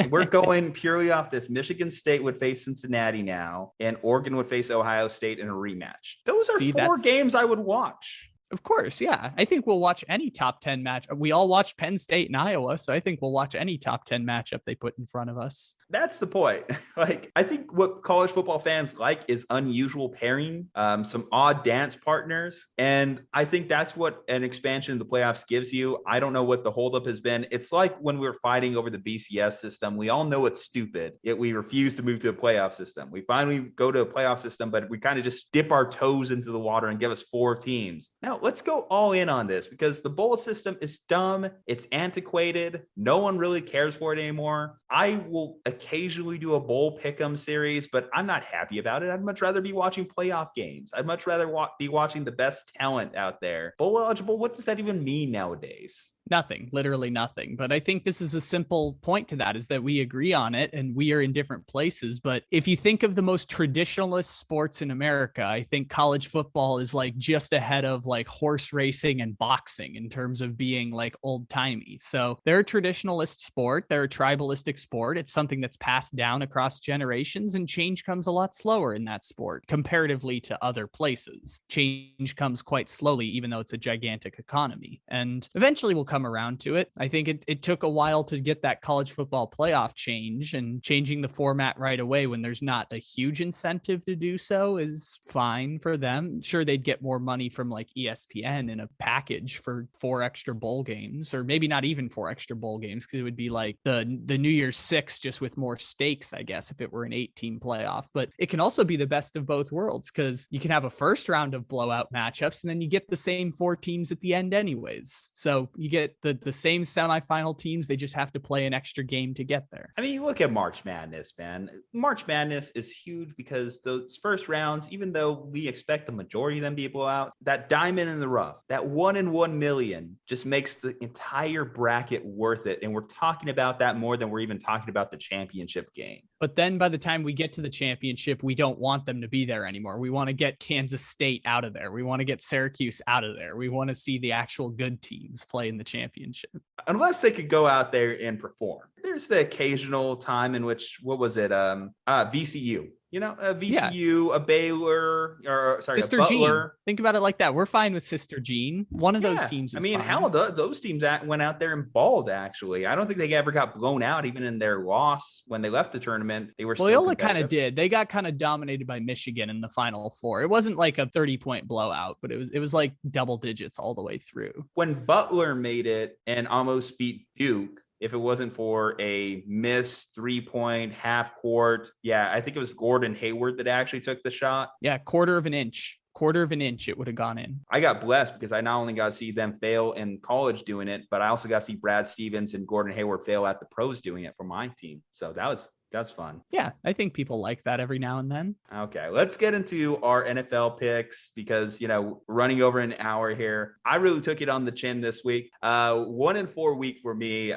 We're going purely off this. Michigan State would face Cincinnati now, and Oregon would face Ohio State in a rematch. Those are 4 games I would watch. Of course, yeah. I think we'll watch any top 10 match. We all watch Penn State and Iowa, so I think we'll watch any top 10 matchup they put in front of us. That's the point. Like, I think what college football fans like is unusual pairing, some odd dance partners. And I think that's what an expansion of the playoffs gives you. I don't know what the holdup has been. It's like when we were fighting over the BCS system. We all know it's stupid, yet we refuse to move to a playoff system. We finally go to a playoff system, but we kind of just dip our toes into the water and give us 4 teams. Now, let's go all in on this because the bowl system is dumb. It's antiquated. No one really cares for it anymore. I will occasionally do a bowl pick'em series, but I'm not happy about it. I'd much rather be watching playoff games. I'd much rather be watching the best talent out there. Bowl eligible, what does that even mean nowadays? Nothing, literally nothing. But I think this is a simple point to that, is that we agree on it and we are in different places. But if you think of the most traditionalist sports in America, I think college football is like just ahead of like horse racing and boxing in terms of being like old timey. So they're a traditionalist sport. They're a tribalistic sport. It's something that's passed down across generations, and change comes a lot slower in that sport comparatively to other places. Change comes quite slowly, even though it's a gigantic economy. And eventually we'll come around to it. I think it took a while to get that college football playoff change, and changing the format right away when there's not a huge incentive to do so is fine for them. Sure, they'd get more money from like ESPN in a package for 4 extra bowl games, or maybe not even 4 extra bowl games, because it would be like the New Year's 6 just with more stakes, I guess, if it were an 8-team playoff. But it can also be the best of both worlds, because you can have a first round of blowout matchups and then you get the same 4 teams at the end anyways. So you get the same semifinal teams. They just have to play an extra game to get there. I mean, you look at March Madness, man. March Madness is huge because those first rounds, even though we expect the majority of them to be a blowout, that diamond in the rough, that 1 in 1 million just makes the entire bracket worth it. And we're talking about that more than we're even talking about the championship game. But then by the time we get to the championship, we don't want them to be there anymore. We want to get Kansas State out of there. We want to get Syracuse out of there. We want to see the actual good teams play in the championship. Unless they could go out there and perform. There's the occasional time in which, what was it? VCU. You know, a VCU, a Baylor, or sorry, Sister a Butler. Jean. Think about it like that. We're fine with Sister Jean. One of those teams is fine. Hell, those teams went out there and balled, actually. I don't think they ever got blown out, even in their loss when they left the tournament. They were Loyola kind of did. They got kind of dominated by Michigan in the Final Four. It wasn't like a 30-point blowout, but it was like double digits all the way through. When Butler made it and almost beat Duke, if it wasn't for a missed 3-point half court. Yeah, I think it was Gordon Hayward that actually took the shot. Yeah, quarter of an inch it would have gone in. I got blessed because I not only got to see them fail in college doing it, but I also got to see Brad Stevens and Gordon Hayward fail at the pros doing it for my team. So that's fun. Yeah, I think people like that every now and then. Okay, let's get into our NFL picks because, running over an hour here. I really took it on the chin this week. 1-4 week for me.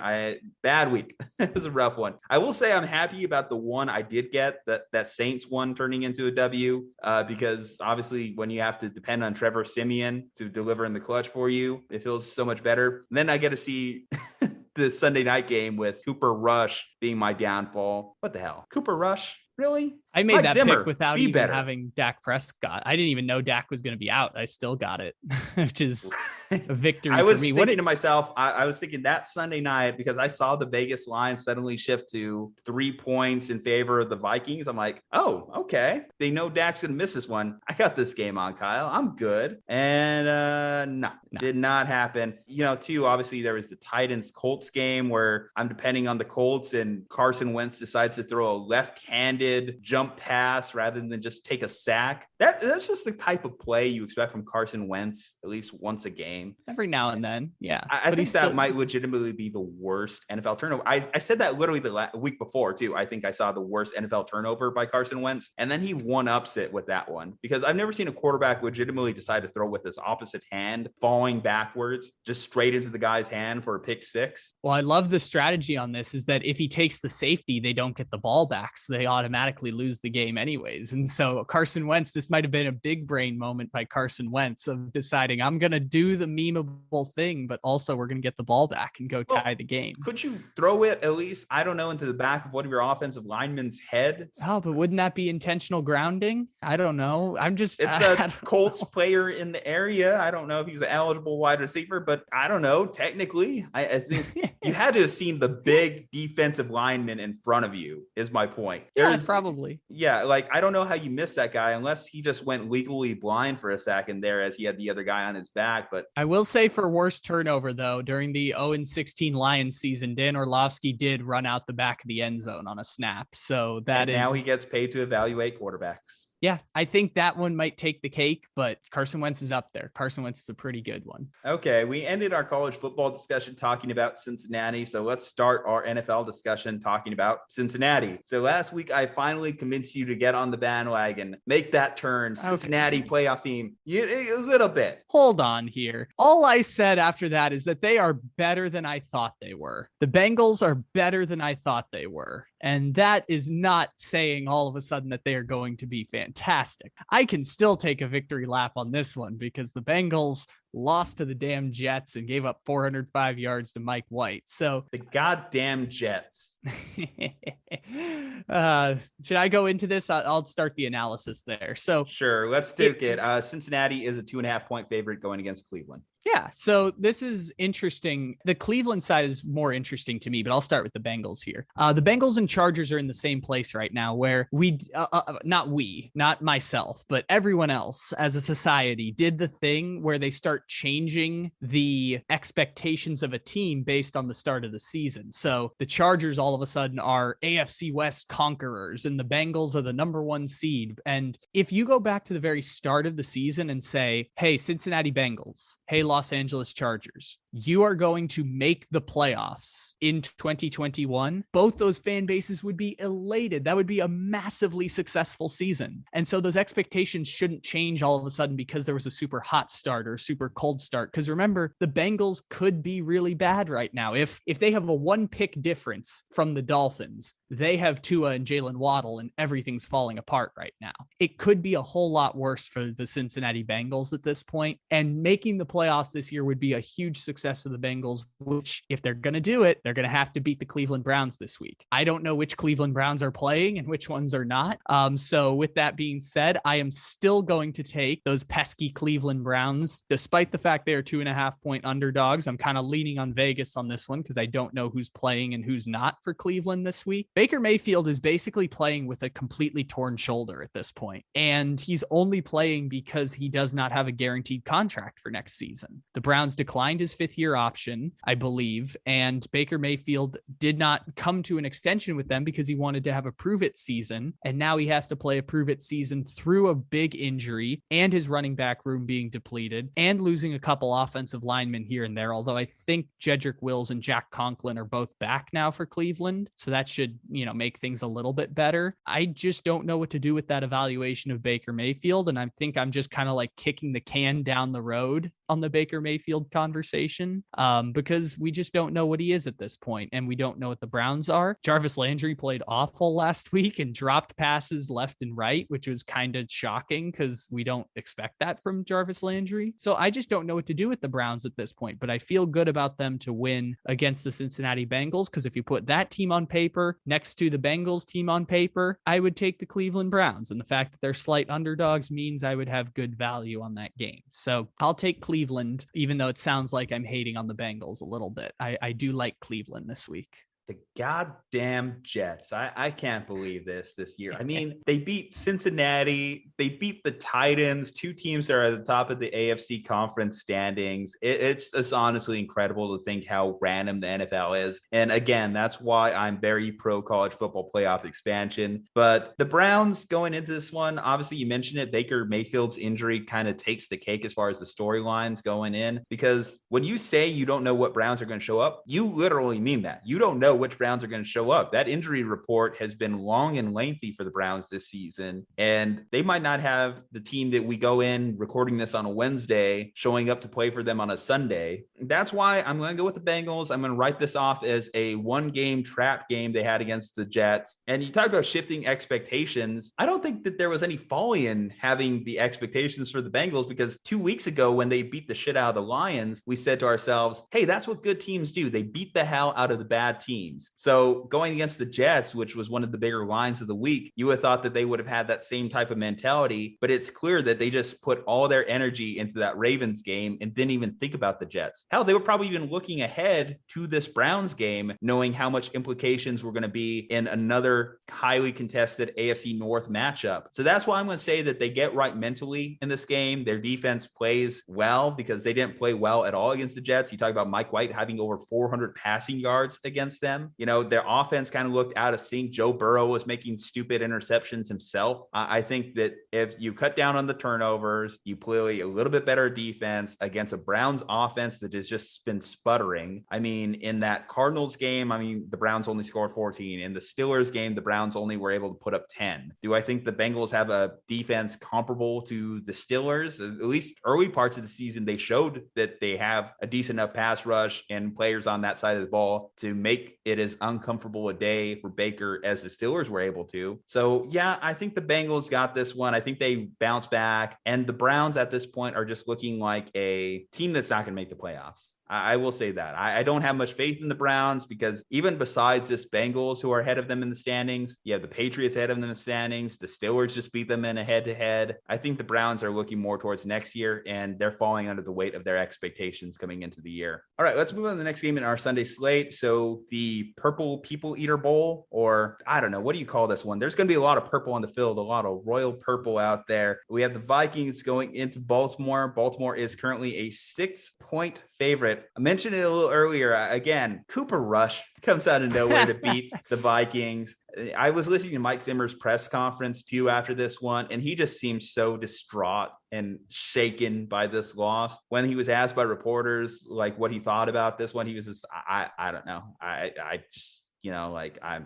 Bad week. It was a rough one. I will say I'm happy about the one I did get, that Saints one turning into a W, because obviously when you have to depend on Trevor Siemian to deliver in the clutch for you, it feels so much better. And then I get to see the Sunday night game with Cooper Rush being my downfall. What the hell? Cooper Rush? Really? I made that pick without even having Dak Prescott. I didn't even know Dak was going to be out. I still got it, which is a victory for me. I was thinking to myself, I was thinking that Sunday night, because I saw the Vegas line suddenly shift to 3 points in favor of the Vikings. I'm like, oh, okay. They know Dak's going to miss this one. I got this game on, Kyle. I'm good. And no, did not happen. Too, obviously there was the Titans-Colts game where I'm depending on the Colts, and Carson Wentz decides to throw a left-handed jump pass rather than just take a sack. That's just the type of play you expect from Carson Wentz at least once a game. Every now and then, yeah. I think that might legitimately be the worst NFL turnover. I said that literally the week before too. I think I saw the worst NFL turnover by Carson Wentz, and then he one-ups it with that one, because I've never seen a quarterback legitimately decide to throw with his opposite hand falling backwards just straight into the guy's hand for a pick six. Well, I love the strategy on this is that if he takes the safety, they don't get the ball back, so they automatically lose the game anyways. And so Carson Wentz, this might have been a big brain moment by Carson Wentz of deciding, I'm going to do the memeable thing, but also we're going to get the ball back and go tie the game. Could you throw it at least, I don't know, into the back of one of your offensive linemen's head? Oh, but wouldn't that be intentional grounding? I don't know. It's a Colts player in the area. I don't know if he's an eligible wide receiver, but I don't know. Technically, I think you had to have seen the big defensive lineman in front of you, is my point. Probably. Yeah, like, I don't know how you missed that guy unless he just went legally blind for a second there as he had the other guy on his back. But I will say, for worst turnover, though, during the 0-16 Lions season, Dan Orlovsky did run out the back of the end zone on a snap. So now he gets paid to evaluate quarterbacks. Yeah, I think that one might take the cake, but Carson Wentz is up there. Carson Wentz is a pretty good one. Okay, we ended our college football discussion talking about Cincinnati, so let's start our NFL discussion talking about Cincinnati. So last week, I finally convinced you to get on the bandwagon, make that turn, Cincinnati playoff team, a little bit. Hold on here. All I said after that is that they are better than I thought they were. The Bengals are better than I thought they were. And that is not saying all of a sudden that they are going to be fantastic. I can still take a victory lap on this one because the Bengals lost to the damn Jets and gave up 405 yards to Mike White. So the goddamn Jets. Should I go into this? I'll start the analysis there. So sure, let's take it. Cincinnati is a 2.5-point favorite going against Cleveland. Yeah, so this is interesting. The Cleveland side is more interesting to me, but I'll start with the Bengals here. The Bengals and Chargers are in the same place right now where not myself, but everyone else as a society did the thing where they start changing the expectations of a team based on the start of the season. So the Chargers all of a sudden are AFC West conquerors and the Bengals are the number 1 seed. And if you go back to the very start of the season and say, hey, Cincinnati Bengals, hey, Los Angeles Chargers, you are going to make the playoffs in 2021, both those fan bases would be elated. That would be a massively successful season. And so those expectations shouldn't change all of a sudden because there was a super hot start or super cold start. Because remember, the Bengals could be really bad right now. If they have a 1-pick difference from the Dolphins, they have Tua and Jalen Waddle and everything's falling apart right now. It could be a whole lot worse for the Cincinnati Bengals at this point. And making the playoffs this year would be a huge success for the Bengals, which if they're going to do it, they're going to have to beat the Cleveland Browns this week. I don't know which Cleveland Browns are playing and which ones are not. So with that being said, I am still going to take those pesky Cleveland Browns, despite the fact they are 2.5-point underdogs. I'm kind of leaning on Vegas on this one because I don't know who's playing and who's not for Cleveland this week. Baker Mayfield is basically playing with a completely torn shoulder at this point, and he's only playing because he does not have a guaranteed contract for next season. The Browns declined his 5th-year option, I believe, and Baker Mayfield did not come to an extension with them because he wanted to have a prove-it season, and now he has to play a prove-it season through a big injury and his running back room being depleted and losing a couple offensive linemen here and there, although I think Jedrick Wills and Jack Conklin are both back now for Cleveland, so that should, make things a little bit better. I just don't know what to do with that evaluation of Baker Mayfield, and I think I'm just kind of like kicking the can down the road on the Baker Mayfield conversation because we just don't know what he is at this point, and we don't know what the Browns are. Jarvis Landry played awful last week and dropped passes left and right, which was kind of shocking because we don't expect that from Jarvis Landry. So I just don't know what to do with the Browns at this point, but I feel good about them to win against the Cincinnati Bengals because if you put that team on paper next to the Bengals team on paper, I would take the Cleveland Browns, and the fact that they're slight underdogs means I would have good value on that game. So I'll take Cleveland, even though it sounds like I'm hating on the Bengals a little bit. I do like Cleveland this week. The goddamn Jets. I can't believe this year. I mean, they beat Cincinnati. They beat the Titans, 2 teams that are at the top of the AFC conference standings. It's honestly incredible to think how random the NFL is. And again, that's why I'm very pro college football playoff expansion. But the Browns going into this one, obviously you mentioned it, Baker Mayfield's injury kind of takes the cake as far as the storylines going in, because when you say you don't know what Browns are going to show up, you literally mean that. You don't know which Browns are going to show up. That injury report has been long and lengthy for the Browns this season, and they might not have the team that we go in recording this on a Wednesday showing up to play for them on a Sunday. That's why I'm going to go with the Bengals. I'm going to write this off as a one-game trap game they had against the Jets. And you talk about shifting expectations. I don't think that there was any folly in having the expectations for the Bengals, because 2 weeks ago when they beat the shit out of the Lions, we said to ourselves, hey, that's what good teams do. They beat the hell out of the bad teams. So going against the Jets, which was one of the bigger lines of the week, you would have thought that they would have had that same type of mentality, but it's clear that they just put all their energy into that Ravens game and didn't even think about the Jets. Hell, they were probably even looking ahead to this Browns game, knowing how much implications were going to be in another highly contested AFC North matchup. So that's why I'm going to say that they get right mentally in this game. Their defense plays well, because they didn't play well at all against the Jets. You talk about Mike White having over 400 passing yards against them. You know, their offense kind of looked out of sync. Joe Burrow was making stupid interceptions himself. I think that if you cut down on the turnovers, you play a little bit better defense against a Browns offense that has just been sputtering. I mean, in that Cardinals game, I mean, the Browns only scored 14. In the Steelers game, the Browns only were able to put up 10. Do I think the Bengals have a defense comparable to the Steelers? At least early parts of the season, they showed that they have a decent enough pass rush and players on that side of the ball to make it as uncomfortable a day for Baker as the Steelers were able to. So yeah, I think the Bengals got this one. I think they bounce back, and the Browns at this point are just looking like a team that's not going to make the playoffs. I will say that. I don't have much faith in the Browns, because even besides this Bengals, who are ahead of them in the standings, you have the Patriots ahead of them in the standings. The Steelers just beat them in a head-to-head. I think the Browns are looking more towards next year, and they're falling under the weight of their expectations coming into the year. All right, let's move on to the next game in our Sunday slate. So the Purple People Eater Bowl, or I don't know, what do you call this one? There's going to be a lot of purple on the field, a lot of royal purple out there. We have the Vikings going into Baltimore. Baltimore is currently a 6-point favorite. I mentioned it a little earlier. Again, Cooper Rush comes out of nowhere to beat the Vikings. I was listening to Mike Zimmer's press conference too after this one, and he just seemed so distraught and shaken by this loss. When he was asked by reporters like what he thought about this one, he was just, I don't know. I just, you know, like, I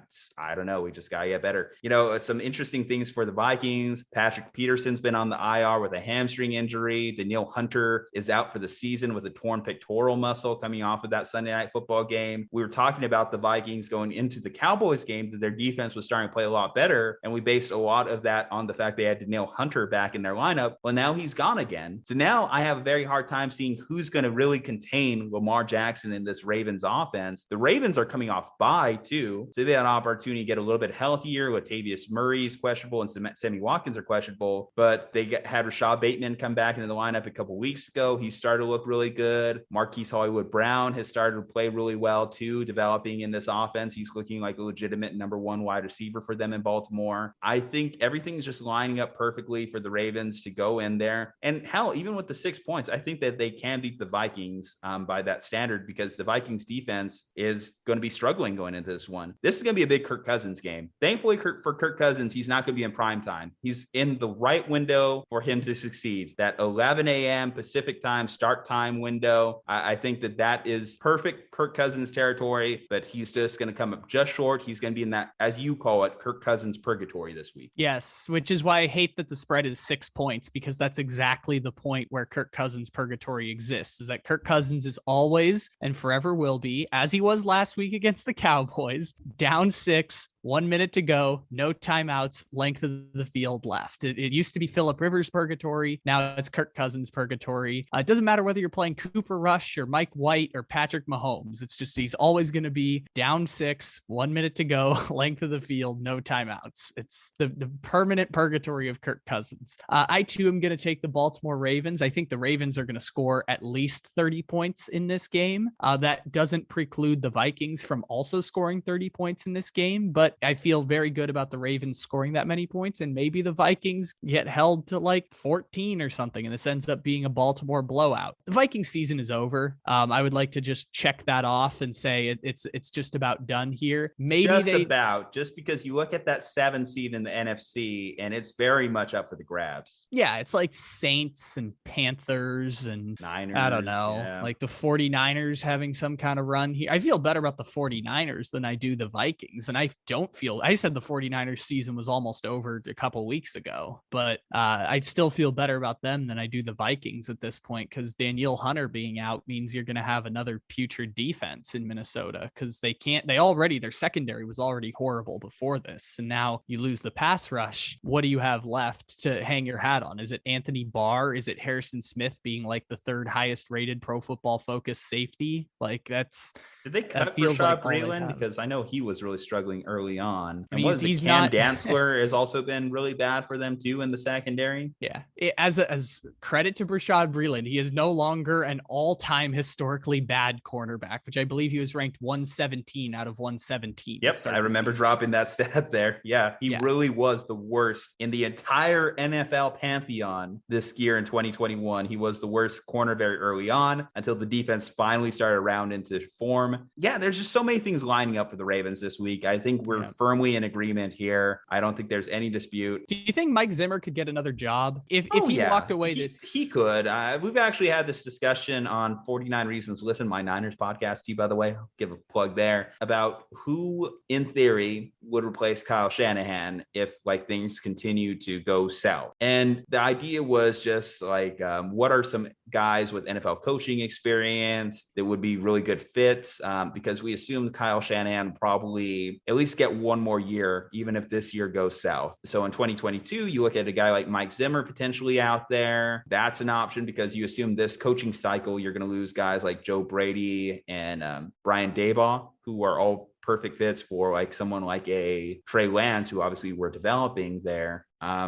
don't know. We just got to get better. You know, some interesting things for the Vikings. Patrick Peterson's been on the IR with a hamstring injury. Danielle Hunter is out for the season with a torn pectoral muscle coming off of that Sunday Night Football game. We were talking about the Vikings going into the Cowboys game, that their defense was starting to play a lot better. And we based a lot of that on the fact they had Danielle Hunter back in their lineup. Well, now he's gone again. So now I have a very hard time seeing who's going to really contain Lamar Jackson in this Ravens offense. The Ravens are coming off bye too, so they had an opportunity to get a little bit healthier. Latavius Murray's questionable and Sammy Watkins are questionable, but they had Rashad Bateman come back into the lineup a couple weeks ago. He started to look really good. Marquise Hollywood Brown has started to play really well too, developing in this offense. He's looking like a legitimate number one wide receiver for them in Baltimore. I think everything's just lining up perfectly for the Ravens to go in there. And hell, even with the 6 points, I think that they can beat the Vikings by that standard, because the Vikings defense is going to be struggling going into this one. This is going to be a big Kirk Cousins game. Thankfully for Kirk Cousins, he's not going to be in prime time. He's in the right window for him to succeed. That 11 a.m. Pacific time start time window. I think that is perfect Kirk Cousins territory, but he's just going to come up just short. He's going to be in that, as you call it, Kirk Cousins purgatory this week. Yes, which is why I hate that the spread is 6 points, because that's exactly the point where Kirk Cousins purgatory exists, is that Kirk Cousins is always and forever will be, as he was last week against the Cowboys, down 6, 1 minute to go, no timeouts, length of the field left. It used to be Phillip Rivers purgatory. Now it's Kirk Cousins purgatory. It doesn't matter whether you're playing Cooper Rush or Mike White or Patrick Mahomes. It's just, he's always going to be down 6, 1 minute to go, length of the field, no timeouts. It's the permanent purgatory of Kirk Cousins. I too am going to take the Baltimore Ravens. I think the Ravens are going to score at least 30 points in this game. That doesn't preclude the Vikings from also scoring 30 points in this game, but but I feel very good about the Ravens scoring that many points, and maybe the Vikings get held to like 14 or something, and this ends up being a Baltimore blowout. The Viking season is over. I would like to just check that off and say it's just about done here. Maybe just because you look at that 7 seed in the NFC, and it's very much up for the grabs. Yeah, it's like Saints and Panthers and Niners. I don't know, like the 49ers having some kind of run here. I feel better about the 49ers than I do the Vikings. And I said the 49ers season was almost over a couple weeks ago, but I'd still feel better about them than I do the Vikings at this point, because Danielle Hunter being out means you're going to have another putrid defense in Minnesota, because their secondary was already horrible before this. And now you lose the pass rush. What do you have left to hang your hat on? Is it Anthony Barr? Is it Harrison Smith being like the third highest rated Pro Football Focus safety? Like did they cut Rashad Breeland? Because I know he was really struggling early on. And Cam Dantzler has also been really bad for them too in the secondary. Yeah. As credit to Rashad Breeland, he is no longer an all-time historically bad cornerback, which I believe he was ranked 117 out of 117. Yep. I remember dropping that stat there. Yeah. He really was the worst in the entire NFL pantheon this year in 2021. He was the worst corner very early on until the defense finally started around into form. Yeah, there's just so many things lining up for the Ravens this week. I think we're firmly in agreement here. I don't think there's any dispute. Do you think Mike Zimmer could get another job if he walked away He could. We've actually had this discussion on 49 Reasons to Listen, my Niners podcast to you, by the way. I'll give a plug there, about who in theory would replace Kyle Shanahan if like things continue to go south. And the idea was just like, what are some guys with NFL coaching experience that would be really good fits? Because we assumed Kyle Shanahan probably at least get one more year, even if this year goes south. So in 2022, you look at a guy like Mike Zimmer potentially out there. That's an option because you assume this coaching cycle, you're going to lose guys like Joe Brady and Brian Daboll, who are all perfect fits for like someone like a Trey Lance, who obviously we're developing there.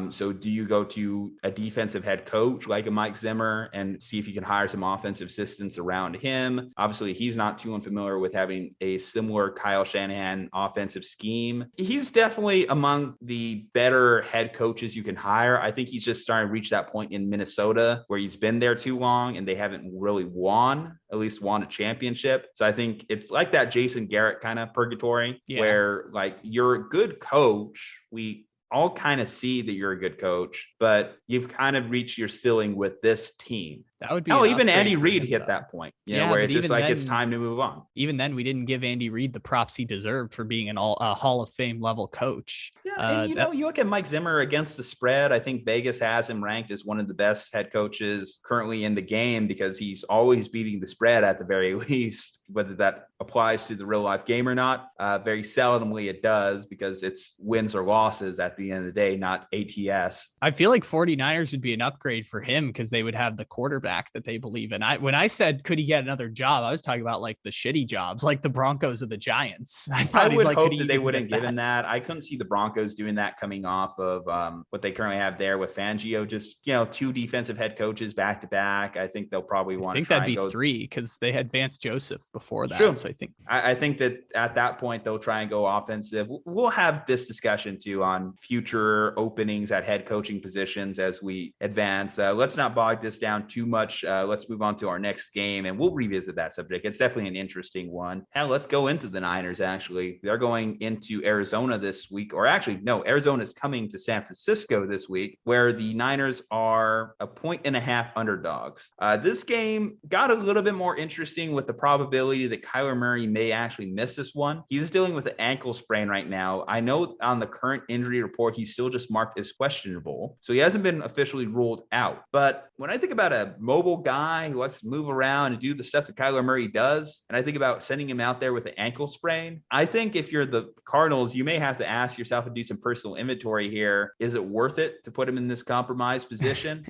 So do you go to a defensive head coach like a Mike Zimmer and see if you can hire some offensive assistants around him? Obviously, he's not too unfamiliar with having a similar Kyle Shanahan offensive scheme. He's definitely among the better head coaches you can hire. I think he's just starting to reach that point in Minnesota where he's been there too long and they haven't really won a championship. So I think it's like that Jason Garrett kind of purgatory where like you're a good coach. We all kind of see that you're a good coach, but you've kind of reached your ceiling with this team. That would be even Andy Reid hit that point, where it's just like it's time to move on. Even then, we didn't give Andy Reid the props he deserved for being a Hall of Fame level coach. Yeah, and you look at Mike Zimmer against the spread. I think Vegas has him ranked as one of the best head coaches currently in the game because he's always beating the spread at the very least. Whether that applies to the real life game or not, very seldomly it does because it's wins or losses at the end of the day, not ATS. I feel like 49ers would be an upgrade for him because they would have the quarterback that they believe in. When I said, could he get another job? I was talking about like the shitty jobs, like the Broncos or the Giants. I would hope that they wouldn't give him that. I couldn't see the Broncos doing that coming off of what they currently have there with Fangio, just, two defensive head coaches back to back. I think they'll probably want to try that'd be three because they had Vance Joseph before that. True. So I think that at that point, they'll try and go offensive. We'll have this discussion too on future openings at head coaching positions as we advance. Let's not bog this down too much. Let's move on to our next game and we'll revisit that subject. It's definitely an interesting one. Hell, let's go into the Niners. Actually, they're going into Arizona this week, or actually, no, Arizona's coming to San Francisco this week, where the Niners are 1.5 underdogs. This game got a little bit more interesting with the probability that Kyler Murray may actually miss this one. He's dealing with an ankle sprain right now. I know on the current injury report, he's still just marked as questionable. So he hasn't been officially ruled out. But when I think about a mobile guy who likes to move around and do the stuff that Kyler Murray does, and I think about sending him out there with an ankle sprain, I think if you're the Cardinals, you may have to ask yourself and do some personal inventory here. Is it worth it to put him in this compromised position?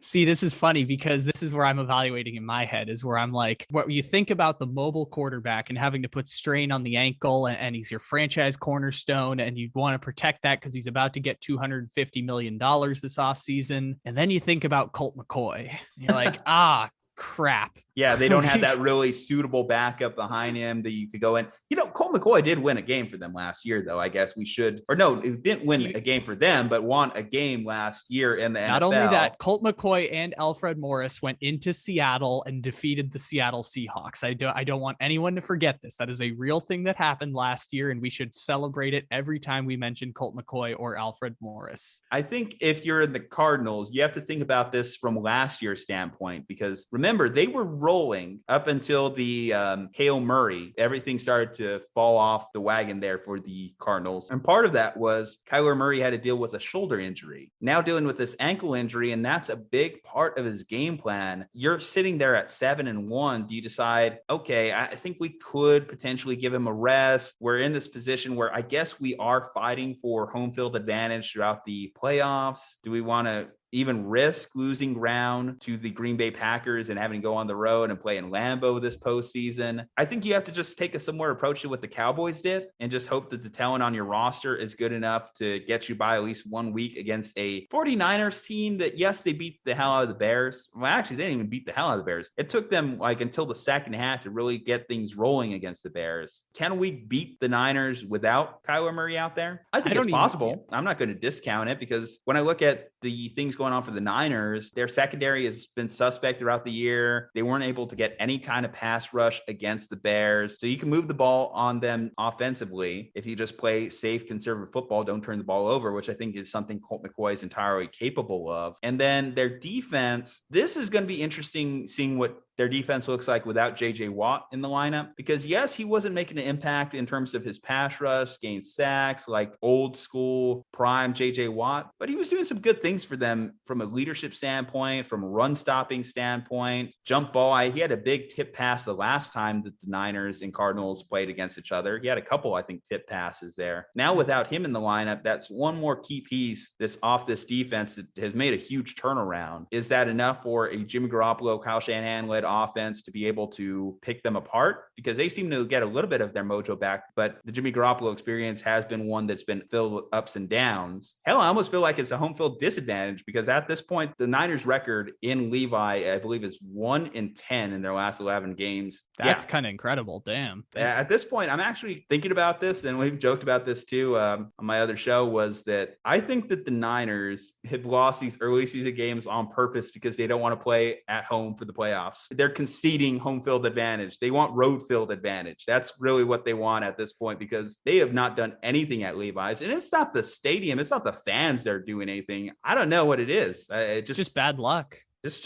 See, this is funny because this is where I'm evaluating in my head, is where I'm like, what you think about the mobile quarterback and having to put strain on the ankle, and he's your franchise cornerstone, and you want to protect that because he's about to get $250 million this offseason. And then you think about Colt McCoy. You're like, crap. Yeah, they don't have that really suitable backup behind him that you could go in. Colt McCoy did win a game for them last year, though. I guess we should, or no, it didn't win a game for them, but won a game last year in the NFL. Not only that, Colt McCoy and Alfred Morris went into Seattle and defeated the Seattle Seahawks. I don't want anyone to forget this. That is a real thing that happened last year, and we should celebrate it every time we mention Colt McCoy or Alfred Morris. I think if you're in the Cardinals, you have to think about this from last year's standpoint, because remember, they were rolling up until the Hail Murray. Everything started to fall off the wagon there for the Cardinals. And part of that was Kyler Murray had to deal with a shoulder injury. Now dealing with this ankle injury, and that's a big part of his game plan. You're sitting there at 7-1. Do you decide, okay, I think we could potentially give him a rest? We're in this position where I guess we are fighting for home field advantage throughout the playoffs. Do we want to even risk losing ground to the Green Bay Packers and having to go on the road and play in Lambeau this postseason? I think you have to just take a similar approach to what the Cowboys did and just hope that the talent on your roster is good enough to get you by at least 1 week against a 49ers team that, yes, they beat the hell out of the Bears. Well, actually, they didn't even beat the hell out of the Bears. It took them until the second half to really get things rolling against the Bears. Can we beat the Niners without Kyler Murray out there? I think it's possible. I'm not going to discount it, because when I look at the things going on for the Niners, their secondary has been suspect throughout the year. They weren't able to get any kind of pass rush against the Bears. So you can move the ball on them offensively if you just play safe, conservative football, don't turn the ball over, which I think is something Colt McCoy is entirely capable of. And then their defense, this is going to be interesting seeing what their defense looks like without JJ Watt in the lineup, because yes, he wasn't making an impact in terms of his pass rush, gain sacks, like old school prime JJ Watt, but he was doing some good things for them from a leadership standpoint, from a run stopping standpoint, jump ball. He had a big tip pass the last time that the Niners and Cardinals played against each other. He had a couple, I think, tip passes there. Now without him in the lineup, that's one more key piece off this defense that has made a huge turnaround. Is that enough for a Jimmy Garoppolo, Kyle Shanahan led offense to be able to pick them apart? Because they seem to get a little bit of their mojo back, but the Jimmy Garoppolo experience has been one that's been filled with ups and downs. Hell, I almost feel like it's a home field disadvantage, because at this point, the Niners record in Levi, I believe, is 1-10 in their last 11 games. That's kind of incredible. Damn. At this point, I'm actually thinking about this, and we've joked about this too on my other show, was that I think that the Niners have lost these early season games on purpose because they don't want to play at home for the playoffs. They're conceding home field advantage. They want road field advantage. That's really what they want at this point, because they have not done anything at Levi's. And it's not the stadium. It's not the fans that are doing anything. I don't know what it is. Just bad luck.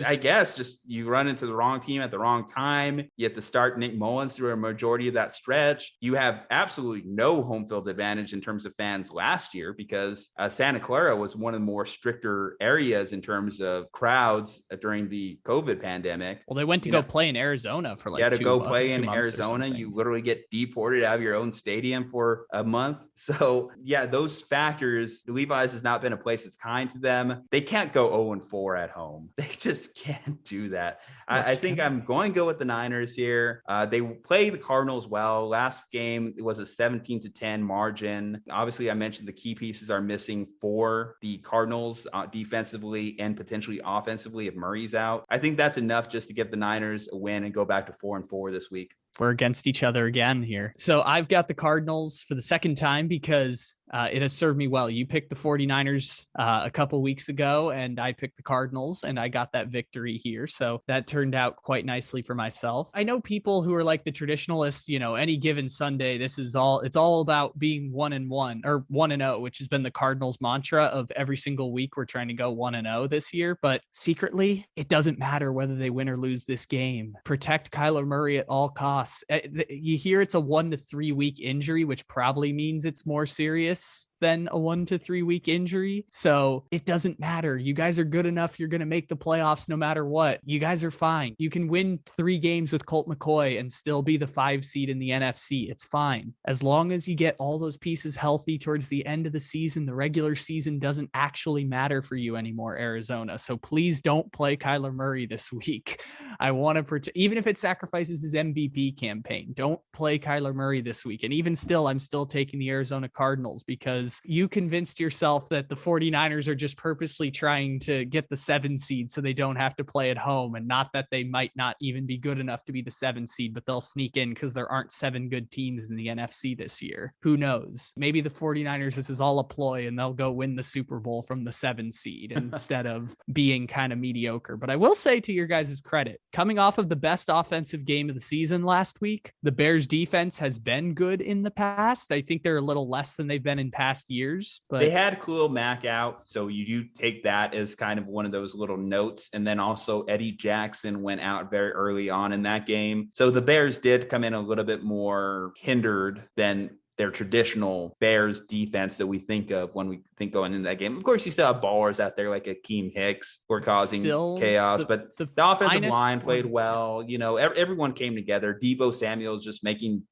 I guess you run into the wrong team at the wrong time. You have to start Nick Mullins through a majority of that stretch. You have absolutely no home field advantage in terms of fans last year, because Santa Clara was one of the more stricter areas in terms of crowds during the COVID pandemic. Well, they went to go play in Arizona for like 2 months. You had to go play in Arizona. You literally get deported out of your own stadium for a month. So yeah, those factors, Levi's has not been a place that's kind to them. They can't go 0-4 at home. They just can't do that. I think I'm going to go with the Niners here. They play the Cardinals well. Last game, it was a 17-10 margin. Obviously, I mentioned the key pieces are missing for the Cardinals defensively and potentially offensively if Murray's out. I think that's enough just to give the Niners a win and go back to 4-4 this week. We're against each other again here. So I've got the Cardinals for the second time because it has served me well. You picked the 49ers a couple weeks ago, and I picked the Cardinals, and I got that victory here. So that turned out quite nicely for myself. I know people who are like the traditionalists, any given Sunday, it's all about being 1-1 or 1-0, which has been the Cardinals mantra of every single week. We're trying to go 1-0 this year, but secretly it doesn't matter whether they win or lose this game. Protect Kyler Murray at all costs. You hear it's a 1 to 3 week injury, which probably means it's more serious than a 1 to 3 week injury. So it doesn't matter. You guys are good enough. You're going to make the playoffs no matter what. You guys are fine. You can win 3 games with Colt McCoy and still be the 5 seed in the NFC. It's fine. As long as you get all those pieces healthy towards the end of the season, the regular season doesn't actually matter for you anymore, Arizona. So please don't play Kyler Murray this week. I want to protect, even if it sacrifices his MVP campaign, don't play Kyler Murray this week. And even still, I'm still taking the Arizona Cardinals because you convinced yourself that the 49ers are just purposely trying to get the 7 seed so they don't have to play at home, and not that they might not even be good enough to be the 7 seed, but they'll sneak in because there aren't 7 good teams in the NFC this year. Who knows? Maybe the 49ers, this is all a ploy and they'll go win the Super Bowl from the 7 seed instead of being kind of mediocre. But I will say, to your guys' credit, coming off of the best offensive game of the season last week, the Bears defense has been good in the past. I think they're a little less than they've been in past years, but they had Khalil Mack out. So you do take that as kind of one of those little notes. And then also Eddie Jackson went out very early on in that game. So the Bears did come in a little bit more hindered than their traditional Bears defense that we think of when we think going into that game. Of course, you still have ballers out there like Akeem Hicks who are causing chaos, but the offensive line played well. You know, everyone came together. Deebo Samuel's just making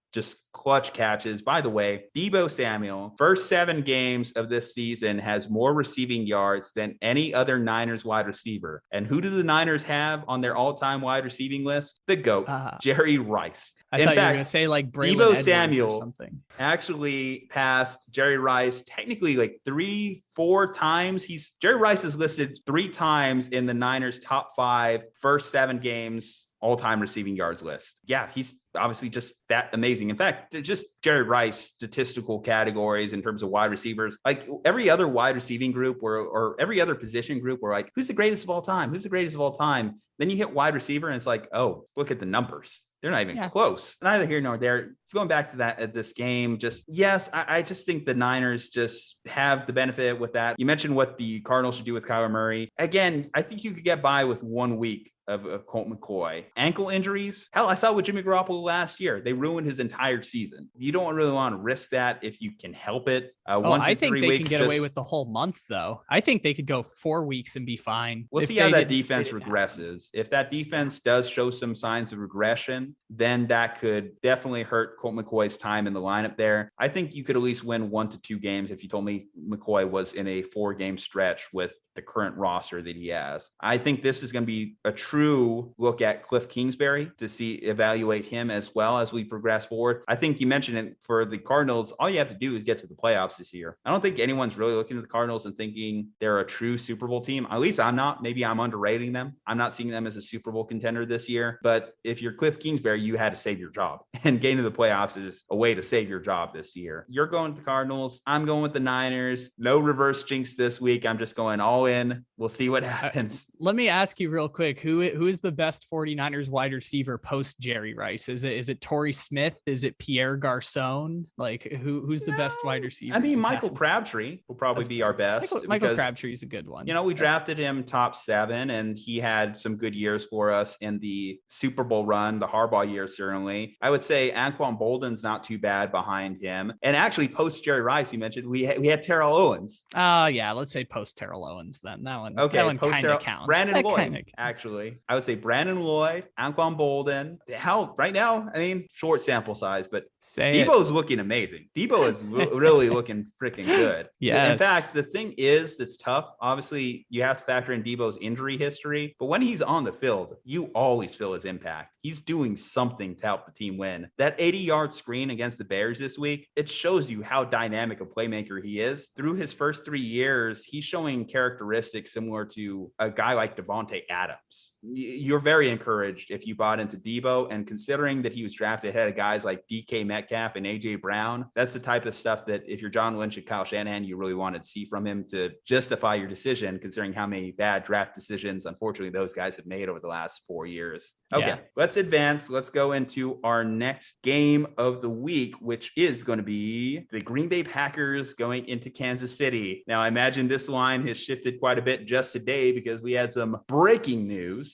clutch catches. By the way, Deebo Samuel, first 7 games of this season, has more receiving yards than any other Niners wide receiver. And who do the Niners have on their all-time wide receiving list? The GOAT, Jerry Rice. I thought you were going to say like Braylon Deebo Edwards Samuel or something. Actually passed Jerry Rice technically like 3-4 times. Jerry Rice is listed 3 times in the Niners top 5 first 7 games all-time receiving yards list. Yeah, he's obviously just that amazing. In fact, just Jerry Rice statistical categories in terms of wide receivers, like every other wide receiving group or every other position group, we're like, who's the greatest of all time? Who's the greatest of all time? Then you hit wide receiver and it's like, oh, look at the numbers. They're not even close. Neither here nor there. Going back to that at this game, I just think the Niners just have the benefit with that. You mentioned what the Cardinals should do with Kyler Murray. Again, I think you could get by with 1 week of Colt McCoy. Ankle injuries. Hell, I saw with Jimmy Garoppolo last year. They ruined his entire season. You don't really want to risk that if you can help it. I think they can get away with the whole month, though. I think they could go 4 weeks and be fine. We'll see how that defense regresses. If that defense does show some signs of regression, then that could definitely hurt Colt McCoy's time in the lineup there. I think you could at least win 1 to 2 games if you told me McCoy was in a 4-game stretch with the current roster that he has. I think this is going to be a true look at Cliff Kingsbury to evaluate him as well as we progress forward. I think you mentioned it for the Cardinals. All you have to do is get to the playoffs this year. I don't think anyone's really looking at the Cardinals and thinking they're a true Super Bowl team. At least I'm not. Maybe I'm underrating them. I'm not seeing them as a Super Bowl contender this year. But if you're Cliff Kingsbury, you had to save your job. And getting to the playoffs is a way to save your job this year. You're going with the Cardinals. I'm going with the Niners. No reverse jinx this week. I'm just going all in. We'll see what happens. Let me ask you real quick, who is the best 49ers wide receiver post Jerry Rice? Is it Torrey Smith? Is it Pierre Garcon? Like who's the best wide receiver? I mean, Michael Crabtree will probably be our best. Michael Crabtree is a good one. You know, we drafted him top 7 and he had some good years for us in the Super Bowl run, the Harbaugh year, certainly. I would say Anquan Bolden's not too bad behind him. And actually post Jerry Rice, you mentioned we had Terrell Owens. Yeah, let's say post Terrell Owens then. That one kind of counts. Brandon Lloyd, actually. I would say Brandon Lloyd, Anquan Bolden. Hell, right now, I mean, short sample size, but Debo's looking amazing. Debo is really looking freaking good. Yeah. In fact, the thing is that's tough. Obviously, you have to factor in Debo's injury history, but when he's on the field, you always feel his impact. He's doing something to help the team win. That 80-yard screen against the Bears this week, it shows you how dynamic a playmaker he is. Through his first 3 years, he's showing characteristics similar to a guy like Devontae Adams. You're very encouraged if you bought into Debo, and considering that he was drafted ahead of guys like DK Metcalf and AJ Brown, that's the type of stuff that if you're John Lynch and Kyle Shanahan, you really want to see from him to justify your decision, considering how many bad draft decisions, unfortunately, those guys have made over the last 4 years. Okay, let's advance. Let's go into our next game of the week, which is going to be the Green Bay Packers going into Kansas City. Now, I imagine this line has shifted quite a bit just today because we had some breaking news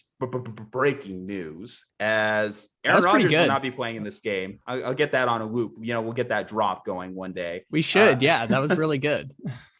as Aaron Rodgers will not be playing in this game. I'll get that on a loop. You know, we'll get that drop going one day. We should. Yeah, that was really good.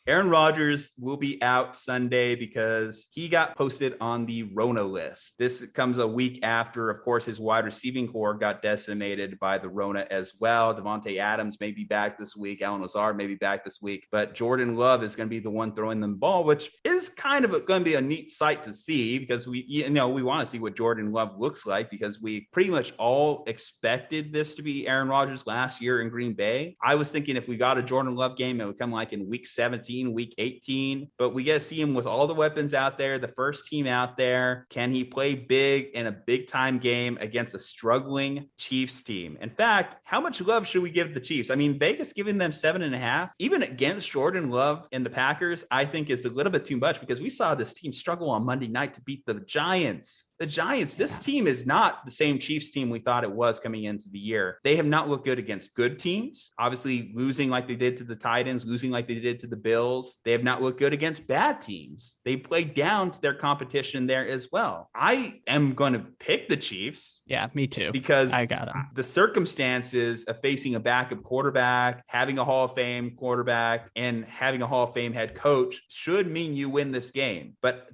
Aaron Rodgers will be out Sunday because he got posted on the Rona list. This comes a week after, of course, his wide receiving core got decimated by the Rona as well. Devontae Adams may be back this week. Allen Lazard may be back this week, but Jordan Love is going to be the one throwing them the ball, which is kind of going to be a neat sight to see because we want to see what Jordan Love looks like because we pretty much all expected this to be Aaron Rodgers last year in Green Bay. I was thinking if we got a Jordan Love game, it would come like in week 17, week 18, but we got to see him with all the weapons out there, the first team out there. Can he play big in a big time game against a struggling Chiefs team? In fact, how much love should we give the Chiefs? I mean, Vegas giving them 7.5, even against Jordan Love and the Packers, I think is a little bit too much because we saw this team struggle on Monday night to beat the Giants. This team is not the same Chiefs team we thought it was coming into the year. They have not looked good against good teams, obviously losing like they did to the Titans, losing like they did to the Bills. They have not looked good against bad teams. They played down to their competition there as well. I am going to pick the Chiefs. Yeah, me too. Because I got them. The circumstances of facing a backup quarterback, having a Hall of Fame quarterback, and having a Hall of Fame head coach should mean you win this game. But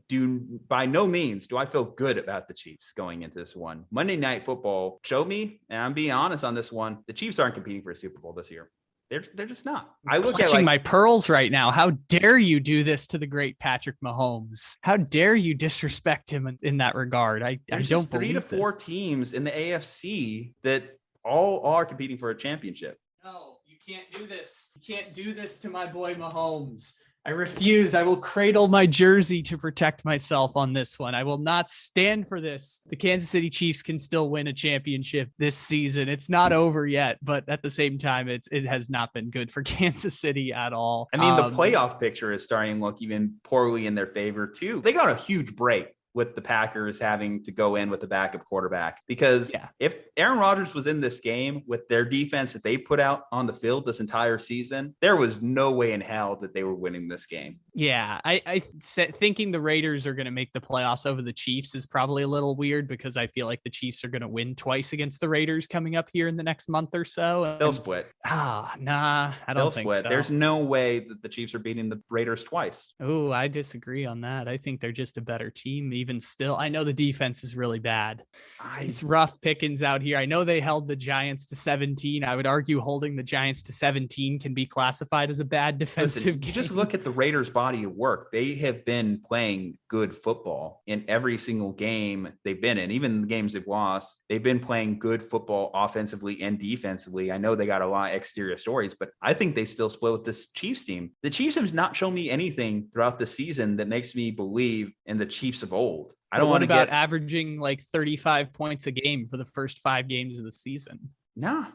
by no means do I feel good about the Chiefs going into this one. Monday Night Football showed me, and I'm being honest on this one, the Chiefs aren't competing for a Super Bowl this year. They're just not. I look clutching at my pearls right now. How dare you do this to the great Patrick Mahomes? How dare you disrespect him in that regard? I don't believe 3 to 4 teams in the AFC that all are competing for a championship. No, you can't do this. You can't do this to my boy Mahomes. I refuse. I will cradle my jersey to protect myself on this one. I will not stand for this. The Kansas City Chiefs can still win a championship this season. It's not over yet, but at the same time, it has not been good for Kansas City at all. I mean, the playoff picture is starting to look even poorly in their favor too. They got a huge break with the Packers having to go in with the backup quarterback because if Aaron Rodgers was in this game with their defense that they put out on the field this entire season, there was no way in hell that they were winning this game. Yeah, thinking the Raiders are going to make the playoffs over the Chiefs is probably a little weird because I feel like the Chiefs are going to win twice against the Raiders coming up here in the next month or so. They'll split. Nah, I don't think so. There's no way that the Chiefs are beating the Raiders twice. Oh, I disagree on that. I think they're just a better team. Even still, I know the defense is really bad. It's rough pickings out here. I know they held the Giants to 17. I would argue holding the Giants to 17 can be classified as a bad defensive game. You just look at the Raiders' body of work. They have been playing good football in every single game they've been in. Even the games they've lost, they've been playing good football offensively and defensively. I know they got a lot of exterior stories, but I think they still split with this Chiefs team. The Chiefs have not shown me anything throughout the season that makes me believe in the Chiefs of old. I don't want to get averaging like 35 points a game for the first 5 games of the season. No.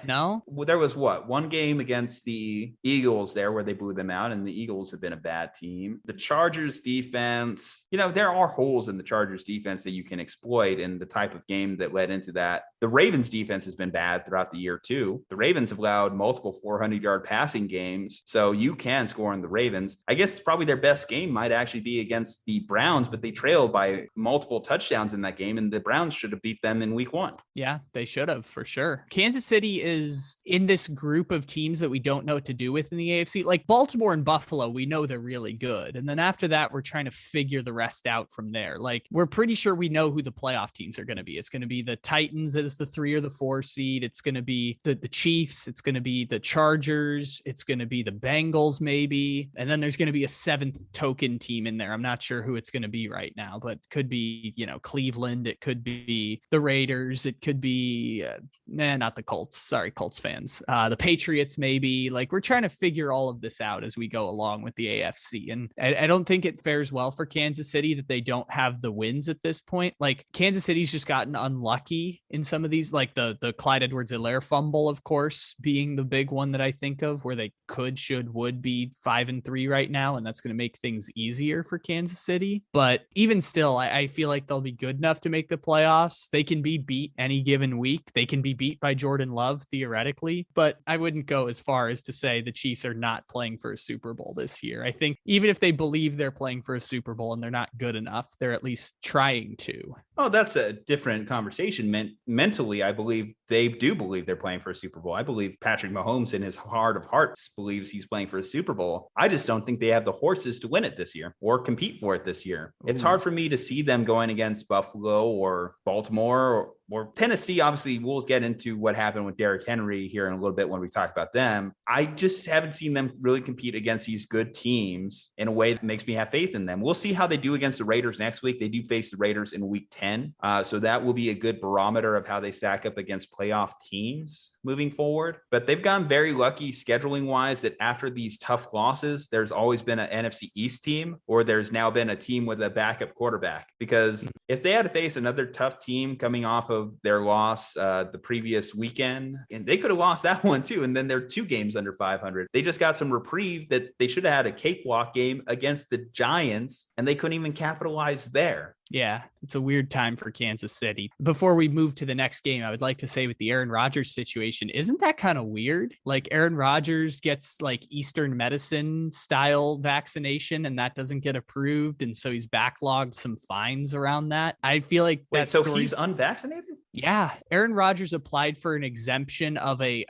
No, there was one game against the Eagles there where they blew them out, and the Eagles have been a bad team. The Chargers defense, there are holes in the Chargers defense that you can exploit in the type of game that led into that. The Ravens defense has been bad throughout the year too. The Ravens have allowed multiple 400-yard passing games, so you can score on the Ravens. I guess probably their best game might actually be against the Browns, but they trailed by multiple touchdowns in that game, and the Browns should have beat them in week 1. Yeah, they should have for sure. Kansas City is in this group of teams that we don't know what to do with in the AFC. Like Baltimore and Buffalo, we know they're really good. And then after that, we're trying to figure the rest out from there. Like we're pretty sure we know who the playoff teams are going to be. It's going to be the Titans as the 3 or the 4 seed. It's going to be the Chiefs. It's going to be the Chargers. It's going to be the Bengals maybe. And then there's going to be a 7th token team in there. I'm not sure who it's going to be right now, but it could be, Cleveland. It could be the Raiders. It could be, not the Colts. Sorry, Colts fans. The Patriots, maybe. Like we're trying to figure all of this out as we go along with the AFC. And I don't think it fares well for Kansas City that they don't have the wins at this point. Like Kansas City's just gotten unlucky in some of these, like the Clyde Edwards-Helaire fumble, of course, being the big one that I think of where they would be 5-3 right now. And that's going to make things easier for Kansas City. But even still, I feel like they'll be good enough to make the playoffs. They can be beat any given week. They can be beat by Jordan Love theoretically, but I wouldn't go as far as to say the Chiefs are not playing for a Super Bowl this year. I think even if they believe they're playing for a Super Bowl and they're not good enough, they're at least trying to. Oh, that's a different conversation. Mentally, I believe they do believe they're playing for a Super Bowl. I believe Patrick Mahomes in his heart of hearts believes he's playing for a Super Bowl. I just don't think they have the horses to win it this year or compete for it this year. It's hard for me to see them going against Buffalo or Baltimore or Tennessee. Obviously, we'll get into what happened with Derrick Henry here in a little bit when we talk about them. I just haven't seen them really compete against these good teams in a way that makes me have faith in them. We'll see how they do against the Raiders next week. They do face the Raiders in week 10. So that will be a good barometer of how they stack up against playoff teams moving forward. But they've gotten very lucky scheduling wise that after these tough losses, there's always been an NFC East team, or there's now been a team with a backup quarterback. Because if they had to face another tough team coming off of their loss the previous weekend, and they could have lost that one too, and then they're 2 games under 500. They just got some reprieve that they should have had a cakewalk game against the Giants, and they couldn't even capitalize there. Yeah, it's a weird time for Kansas City. Before we move to the next game, I would like to say with the Aaron Rodgers situation, isn't that kind of weird? Like Aaron Rodgers gets like Eastern medicine style vaccination and that doesn't get approved. And so he's backlogged some fines around that. I feel like Wait, so he's unvaccinated? Yeah, Aaron Rodgers applied for an exemption of a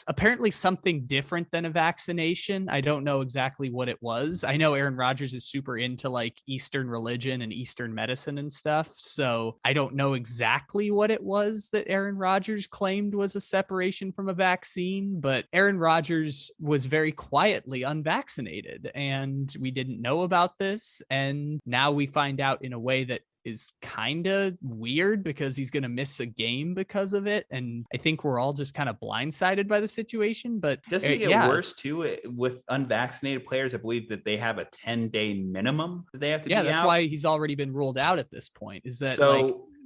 apparently something different than a vaccination. I don't know exactly what it was. I know Aaron Rodgers is super into like Eastern religion and Eastern medicine and stuff. So I don't know exactly what it was that Aaron Rodgers claimed was a separation from a vaccine, but Aaron Rodgers was very quietly unvaccinated and we didn't know about this. And now we find out in a way that is kind of weird because he's going to miss a game because of it. And I think we're all just kind of blindsided by the situation. But doesn't it get worse too with unvaccinated players? I believe that they have a 10-day minimum that they have to be out. Yeah, that's why he's already been ruled out at this point. Is that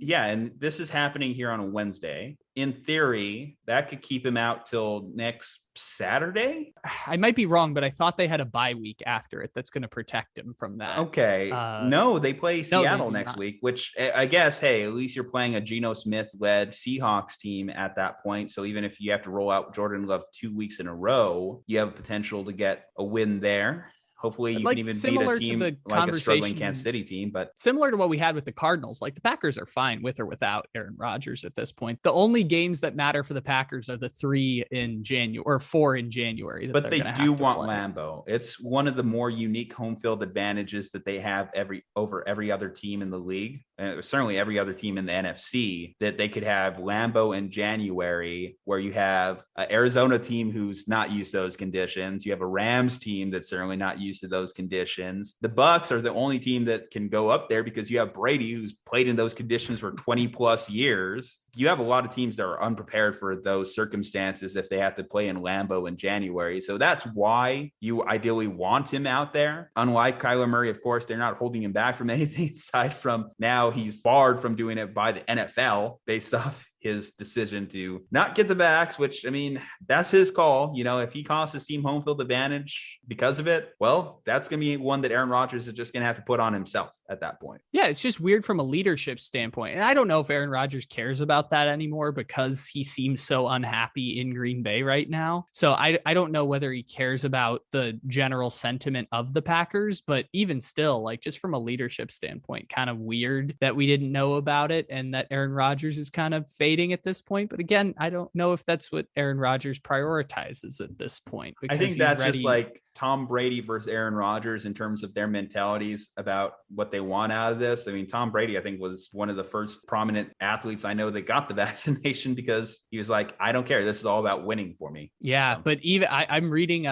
yeah, and this is happening here on a Wednesday. In theory, that could keep him out till next Saturday. I might be wrong, but I thought they had a bye week after it that's going to protect him from that. Okay. No, they play Seattle next week, which I guess, hey, at least you're playing a Geno Smith-led Seahawks team at that point. So even if you have to roll out Jordan Love 2 weeks in a row, you have potential to get a win there. Hopefully you can even beat a team like a struggling Kansas City team. But similar to what we had with the Cardinals, like the Packers are fine with or without Aaron Rodgers at this point. The only games that matter for the Packers are the 3 in January or 4 in January. But they do want Lambeau. It's one of the more unique home field advantages that they have over every other team in the league. And certainly every other team in the NFC, that they could have Lambeau in January, where you have an Arizona team who's not used to those conditions. You have a Rams team that's certainly not used to those conditions. The Bucs are the only team that can go up there because you have Brady, who's played in those conditions for 20 plus years. You have a lot of teams that are unprepared for those circumstances if they have to play in Lambeau in January. So that's why you ideally want him out there. Unlike Kyler Murray, of course, they're not holding him back from anything aside from now he's barred from doing it by the NFL based off his decision to not get the vax, which, I mean, that's his call. You know, if he costs his team home field advantage because of it, well, that's going to be one that Aaron Rodgers is just going to have to put on himself at that point. Yeah, it's just weird from a leadership standpoint. And I don't know if Aaron Rodgers cares about that anymore because he seems so unhappy in Green Bay right now. So I don't know whether he cares about the general sentiment of the Packers, but even still, like just from a leadership standpoint, kind of weird that we didn't know about it and that Aaron Rodgers is kind of fading at this point. But again, I don't know if that's what Aaron Rodgers prioritizes at this point. I think that's just like Tom Brady versus Aaron Rodgers in terms of their mentalities about what they want out of this. I mean, Tom Brady, I think, was one of the first prominent athletes I know that got the vaccination because he was like, I don't care. This is all about winning for me. Yeah. But even I'm reading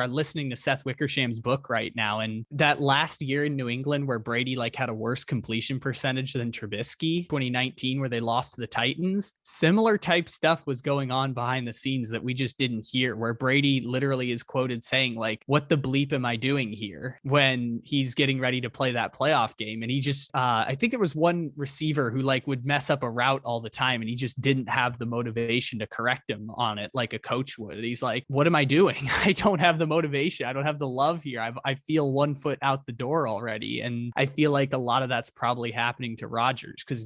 listening to Seth Wickersham's book right now. And that last year in New England where Brady like had a worse completion percentage than Trubisky, 2019, where they lost to the Titans, similar type stuff was going on behind the scenes that we just didn't hear, where Brady literally is quoted saying like, like, what the bleep am I doing here when he's getting ready to play that playoff game? And he just, I think there was one receiver who like would mess up a route all the time and he just didn't have the motivation to correct him on it like a coach would. He's like, what am I doing? I don't have the motivation. I don't have the love here. I feel 1 foot out the door already. And I feel like a lot of that's probably happening to Rodgers because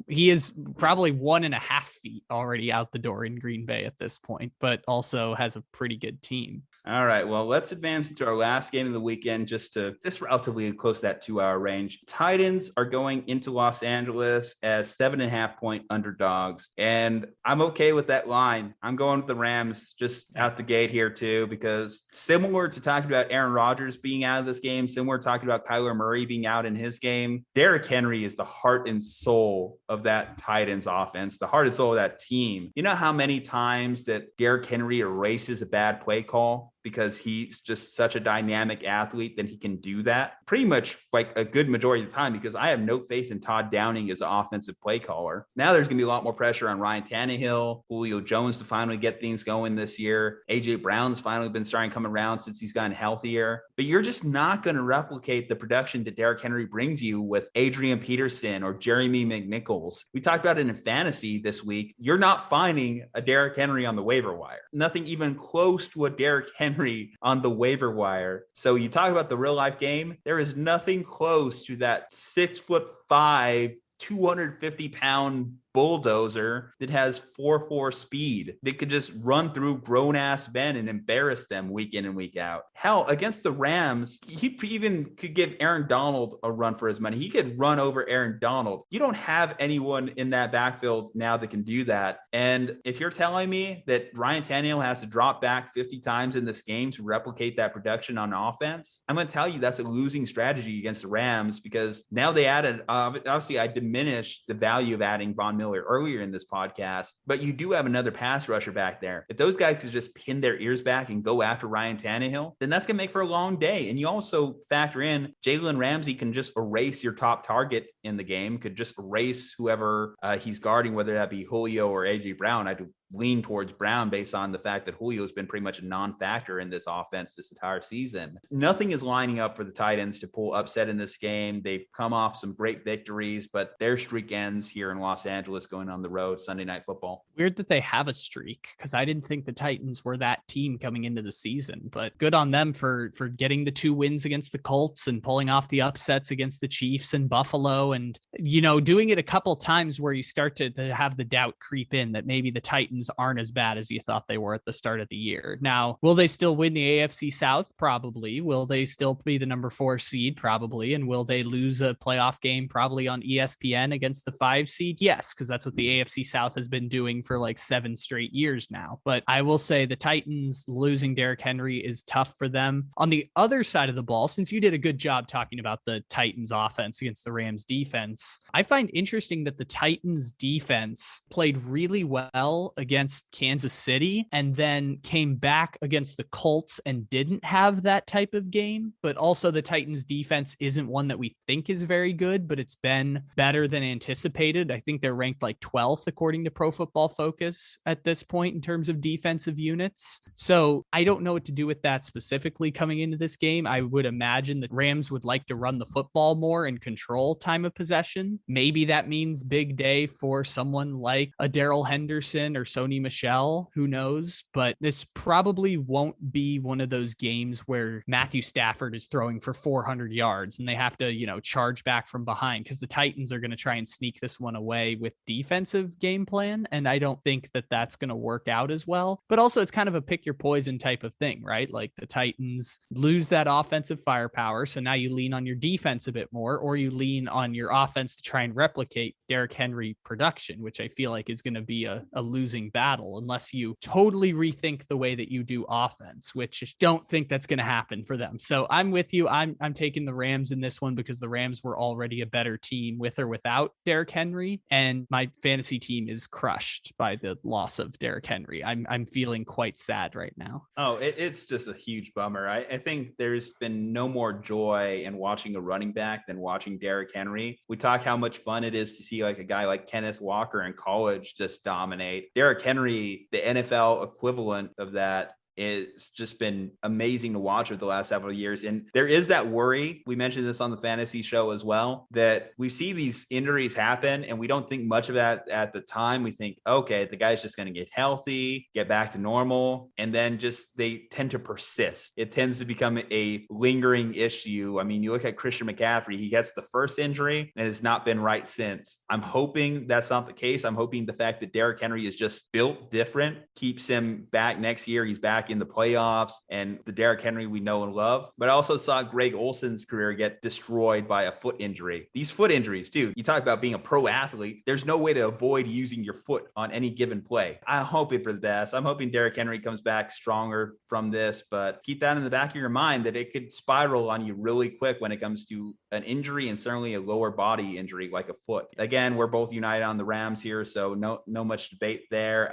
he is probably 1.5 feet already out the door in Green Bay at this point, but also has a pretty good team. All right, well, let's advance into our last game of the weekend, just relatively close to that 2-hour range. Titans are going into Los Angeles as 7.5-point underdogs, and I'm okay with that line. I'm going with the Rams just out the gate here too, because similar to talking about Aaron Rodgers being out of this game, similar to talking about Kyler Murray being out in his game, Derrick Henry is the heart and soul of that Titans offense, the heart and soul of that team. You know how many times that Derrick Henry erases a bad play call because he's just such a dynamic athlete that he can do that pretty much like a good majority of the time, because I have no faith in Todd Downing as an offensive play caller. Now there's going to be a lot more pressure on Ryan Tannehill, Julio Jones to finally get things going this year. AJ Brown's finally been starting coming around since he's gotten healthier, but you're just not going to replicate the production that Derrick Henry brings you with Adrian Peterson or Jeremy McNichols. We talked about it in fantasy this week. You're not finding a Derrick Henry on the waiver wire. Nothing even close to a Derrick Henry on the waiver wire. So you talk about the real life game. There is nothing close to that 6'5", 250-pound bulldozer that has 4.4 speed that could just run through grown-ass men and embarrass them week in and week out. Hell, against the Rams, he even could give Aaron Donald a run for his money. He could run over Aaron Donald. You don't have anyone in that backfield now that can do that. And if you're telling me that Ryan Tannehill has to drop back 50 times in this game to replicate that production on offense, I'm going to tell you that's a losing strategy against the Rams, because now they added, obviously I diminished the value of adding Von Miller earlier in this podcast, but you do have another pass rusher back there. If those guys could just pin their ears back and go after Ryan Tannehill, then that's going to make for a long day. And you also factor in Jalen Ramsey can just erase your top target in the game, could just erase whoever he's guarding, whether that be Julio or AJ Brown. I do lean towards Brown based on the fact that Julio has been pretty much a non-factor in this offense this entire season. Nothing is lining up for the Titans to pull upset in this game. They've come off some great victories, but their streak ends here in Los Angeles going on the road Sunday Night Football. Weird that they have a streak, because I didn't think the Titans were that team coming into the season, but good on them for getting the 2 wins against the Colts and pulling off the upsets against the Chiefs and Buffalo, and, you know, doing it a couple times where you start to have the doubt creep in that maybe the Titans aren't as bad as you thought they were at the start of the year. Now, will they still win the AFC South? Probably. Will they still be the number 4 seed? Probably. And will they lose a playoff game probably on ESPN against the 5 seed? Yes, because that's what the AFC South has been doing for like 7 straight years now. But I will say the Titans losing Derrick Henry is tough for them. On the other side of the ball, since you did a good job talking about the Titans offense against the Rams defense, I find interesting that the Titans defense played really well against Kansas City and then came back against the Colts and didn't have that type of game. But also the Titans defense isn't one that we think is very good, but it's been better than anticipated. I think they're ranked like 12th according to Pro Football Focus at this point in terms of defensive units. So I don't know what to do with that specifically coming into this game. I would imagine that Rams would like to run the football more and control time of possession. Maybe that means big day for someone like a Darrell Henderson or Sony Michel, who knows? But this probably won't be one of those games where Matthew Stafford is throwing for 400 yards and they have to, you know, charge back from behind, because the Titans are going to try and sneak this one away with defensive game plan. And I don't think that that's going to work out as well. But also it's kind of a pick your poison type of thing, right? Like the Titans lose that offensive firepower. So now you lean on your defense a bit more, or you lean on your offense to try and replicate Derrick Henry production, which I feel like is going to be a losing battle unless you totally rethink the way that you do offense, which I don't think that's going to happen for them. So I'm with you. I'm taking the Rams in this one because the Rams were already a better team with or without Derrick Henry, and my fantasy team is crushed by the loss of Derrick Henry. I'm feeling quite sad right now. Oh, it's just a huge bummer. I think there's been no more joy in watching a running back than watching Derrick Henry. We talk how much fun it is to see like a guy like Kenneth Walker in college just dominate. Derrick Henry, the NFL equivalent of that it's just been amazing to watch over the last several years. And there is that worry. We mentioned this on the fantasy show as well, that we see these injuries happen and we don't think much of that at the time. We think, okay, the guy's just going to get healthy, get back to normal. And then just they tend to persist. It tends to become a lingering issue. I mean, you look at Christian McCaffrey, he gets the first injury and has not been right since. I'm hoping that's not the case. I'm hoping the fact that Derrick Henry is just built different keeps him back next year. He's back in the playoffs and the Derrick Henry we know and love. But I also saw Greg Olson's career get destroyed by a foot injury. These foot injuries, dude, you talk about being a pro athlete. There's no way to avoid using your foot on any given play. I'm hoping for the best. I'm hoping Derrick Henry comes back stronger from this, but keep that in the back of your mind that it could spiral on you really quick when it comes to an injury and certainly a lower body injury like a foot. Again, we're both united on the Rams here, so no much debate there.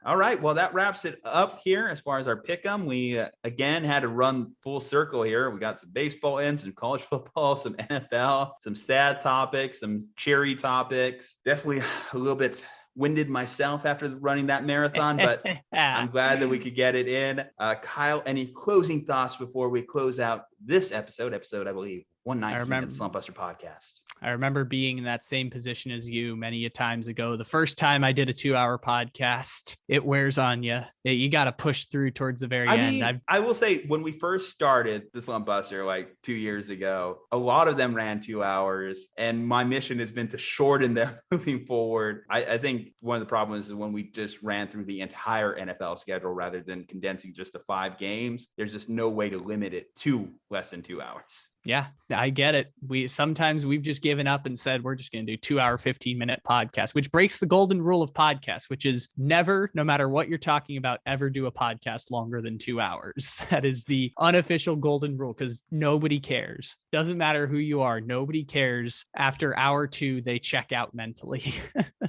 All right, well, that wraps it up here as far as our pick'em. We again had to run full circle here. We got some baseball in, some college football, some NFL, some sad topics, some cheery topics. Definitely a little bit winded myself after running that marathon, but I'm glad that we could get it in. Kyle, any closing thoughts before we close out this episode, I believe, 119 of the Slumpbuster Podcast? I remember being in that same position as you many a times ago. The first time I did a 2-hour podcast, it wears on you. You got to push through towards the very end. I will say when we first started the Slumpbuster like 2 years ago, a lot of them ran 2 hours, and my mission has been to shorten them moving forward. I think one of the problems is when we just ran through the entire NFL schedule rather than condensing just to 5 games, there's just no way to limit it to less than 2 hours. Yeah, I get it. Sometimes we've just given up and said, we're just going to do 2-hour, 15-minute podcast, which breaks the golden rule of podcasts, which is never, no matter what you're talking about, ever do a podcast longer than 2 hours. That is the unofficial golden rule because nobody cares. Doesn't matter who you are. Nobody cares. After hour 2, they check out mentally.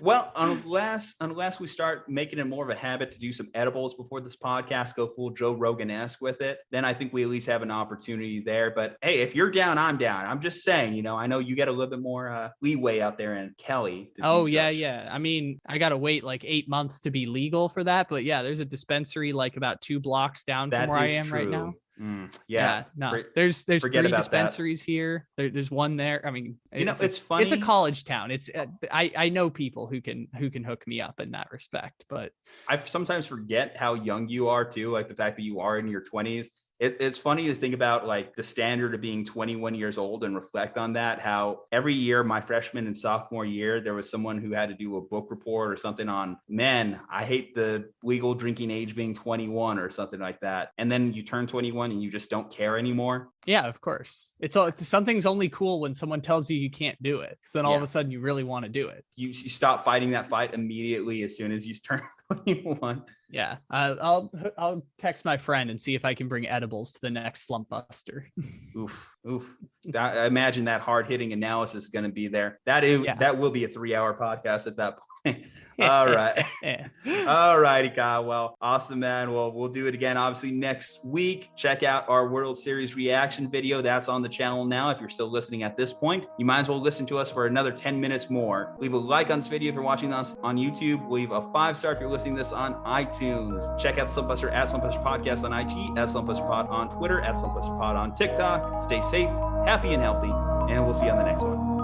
Well, unless we start making it more of a habit to do some edibles before this podcast, go full Joe Rogan-esque with it, then I think we at least have an opportunity there. But hey, if you're down, I'm down. I'm just saying, I know you get a little bit more leeway out there in Kelly. Yeah. I mean, I got to wait like 8 months to be legal for that. But yeah, there's a dispensary like about 2 blocks down from where I am right now. No, there's 3 dispensaries here. There's one there. I mean, it's funny. It's a college town. I know people who can hook me up in that respect, but I sometimes forget how young you are too. Like the fact that you are in your 20s. It's funny to think about like the standard of being 21 years old and reflect on that, how every year, my freshman and sophomore year, there was someone who had to do a book report or something on, man, I hate the legal drinking age being 21 or something like that. And then you turn 21 and you just don't care anymore. Yeah, of course. Something's only cool when someone tells you can't do it. So then all of a sudden you really want to do it. You stop fighting that fight immediately as soon as you turn 21. Yeah, I'll text my friend and see if I can bring edibles to the next Slumpbuster. Oof. I imagine that hard-hitting analysis is going to be there. That will be a 3-hour podcast at that point. All right. All righty, Kyle. Well, awesome, man. Well, we'll do it again, obviously, next week. Check out our World Series reaction video. That's on the channel now. If you're still listening at this point, you might as well listen to us for another 10 minutes more. Leave a like on this video if you're watching us on YouTube. Leave a 5-star if you're listening to this on iTunes. Check out Slumpbuster at Slumpbuster Podcast on IG, at Slumpbuster Pod on Twitter, at Slumpbuster Pod on TikTok. Stay safe, happy, and healthy, and we'll see you on the next one.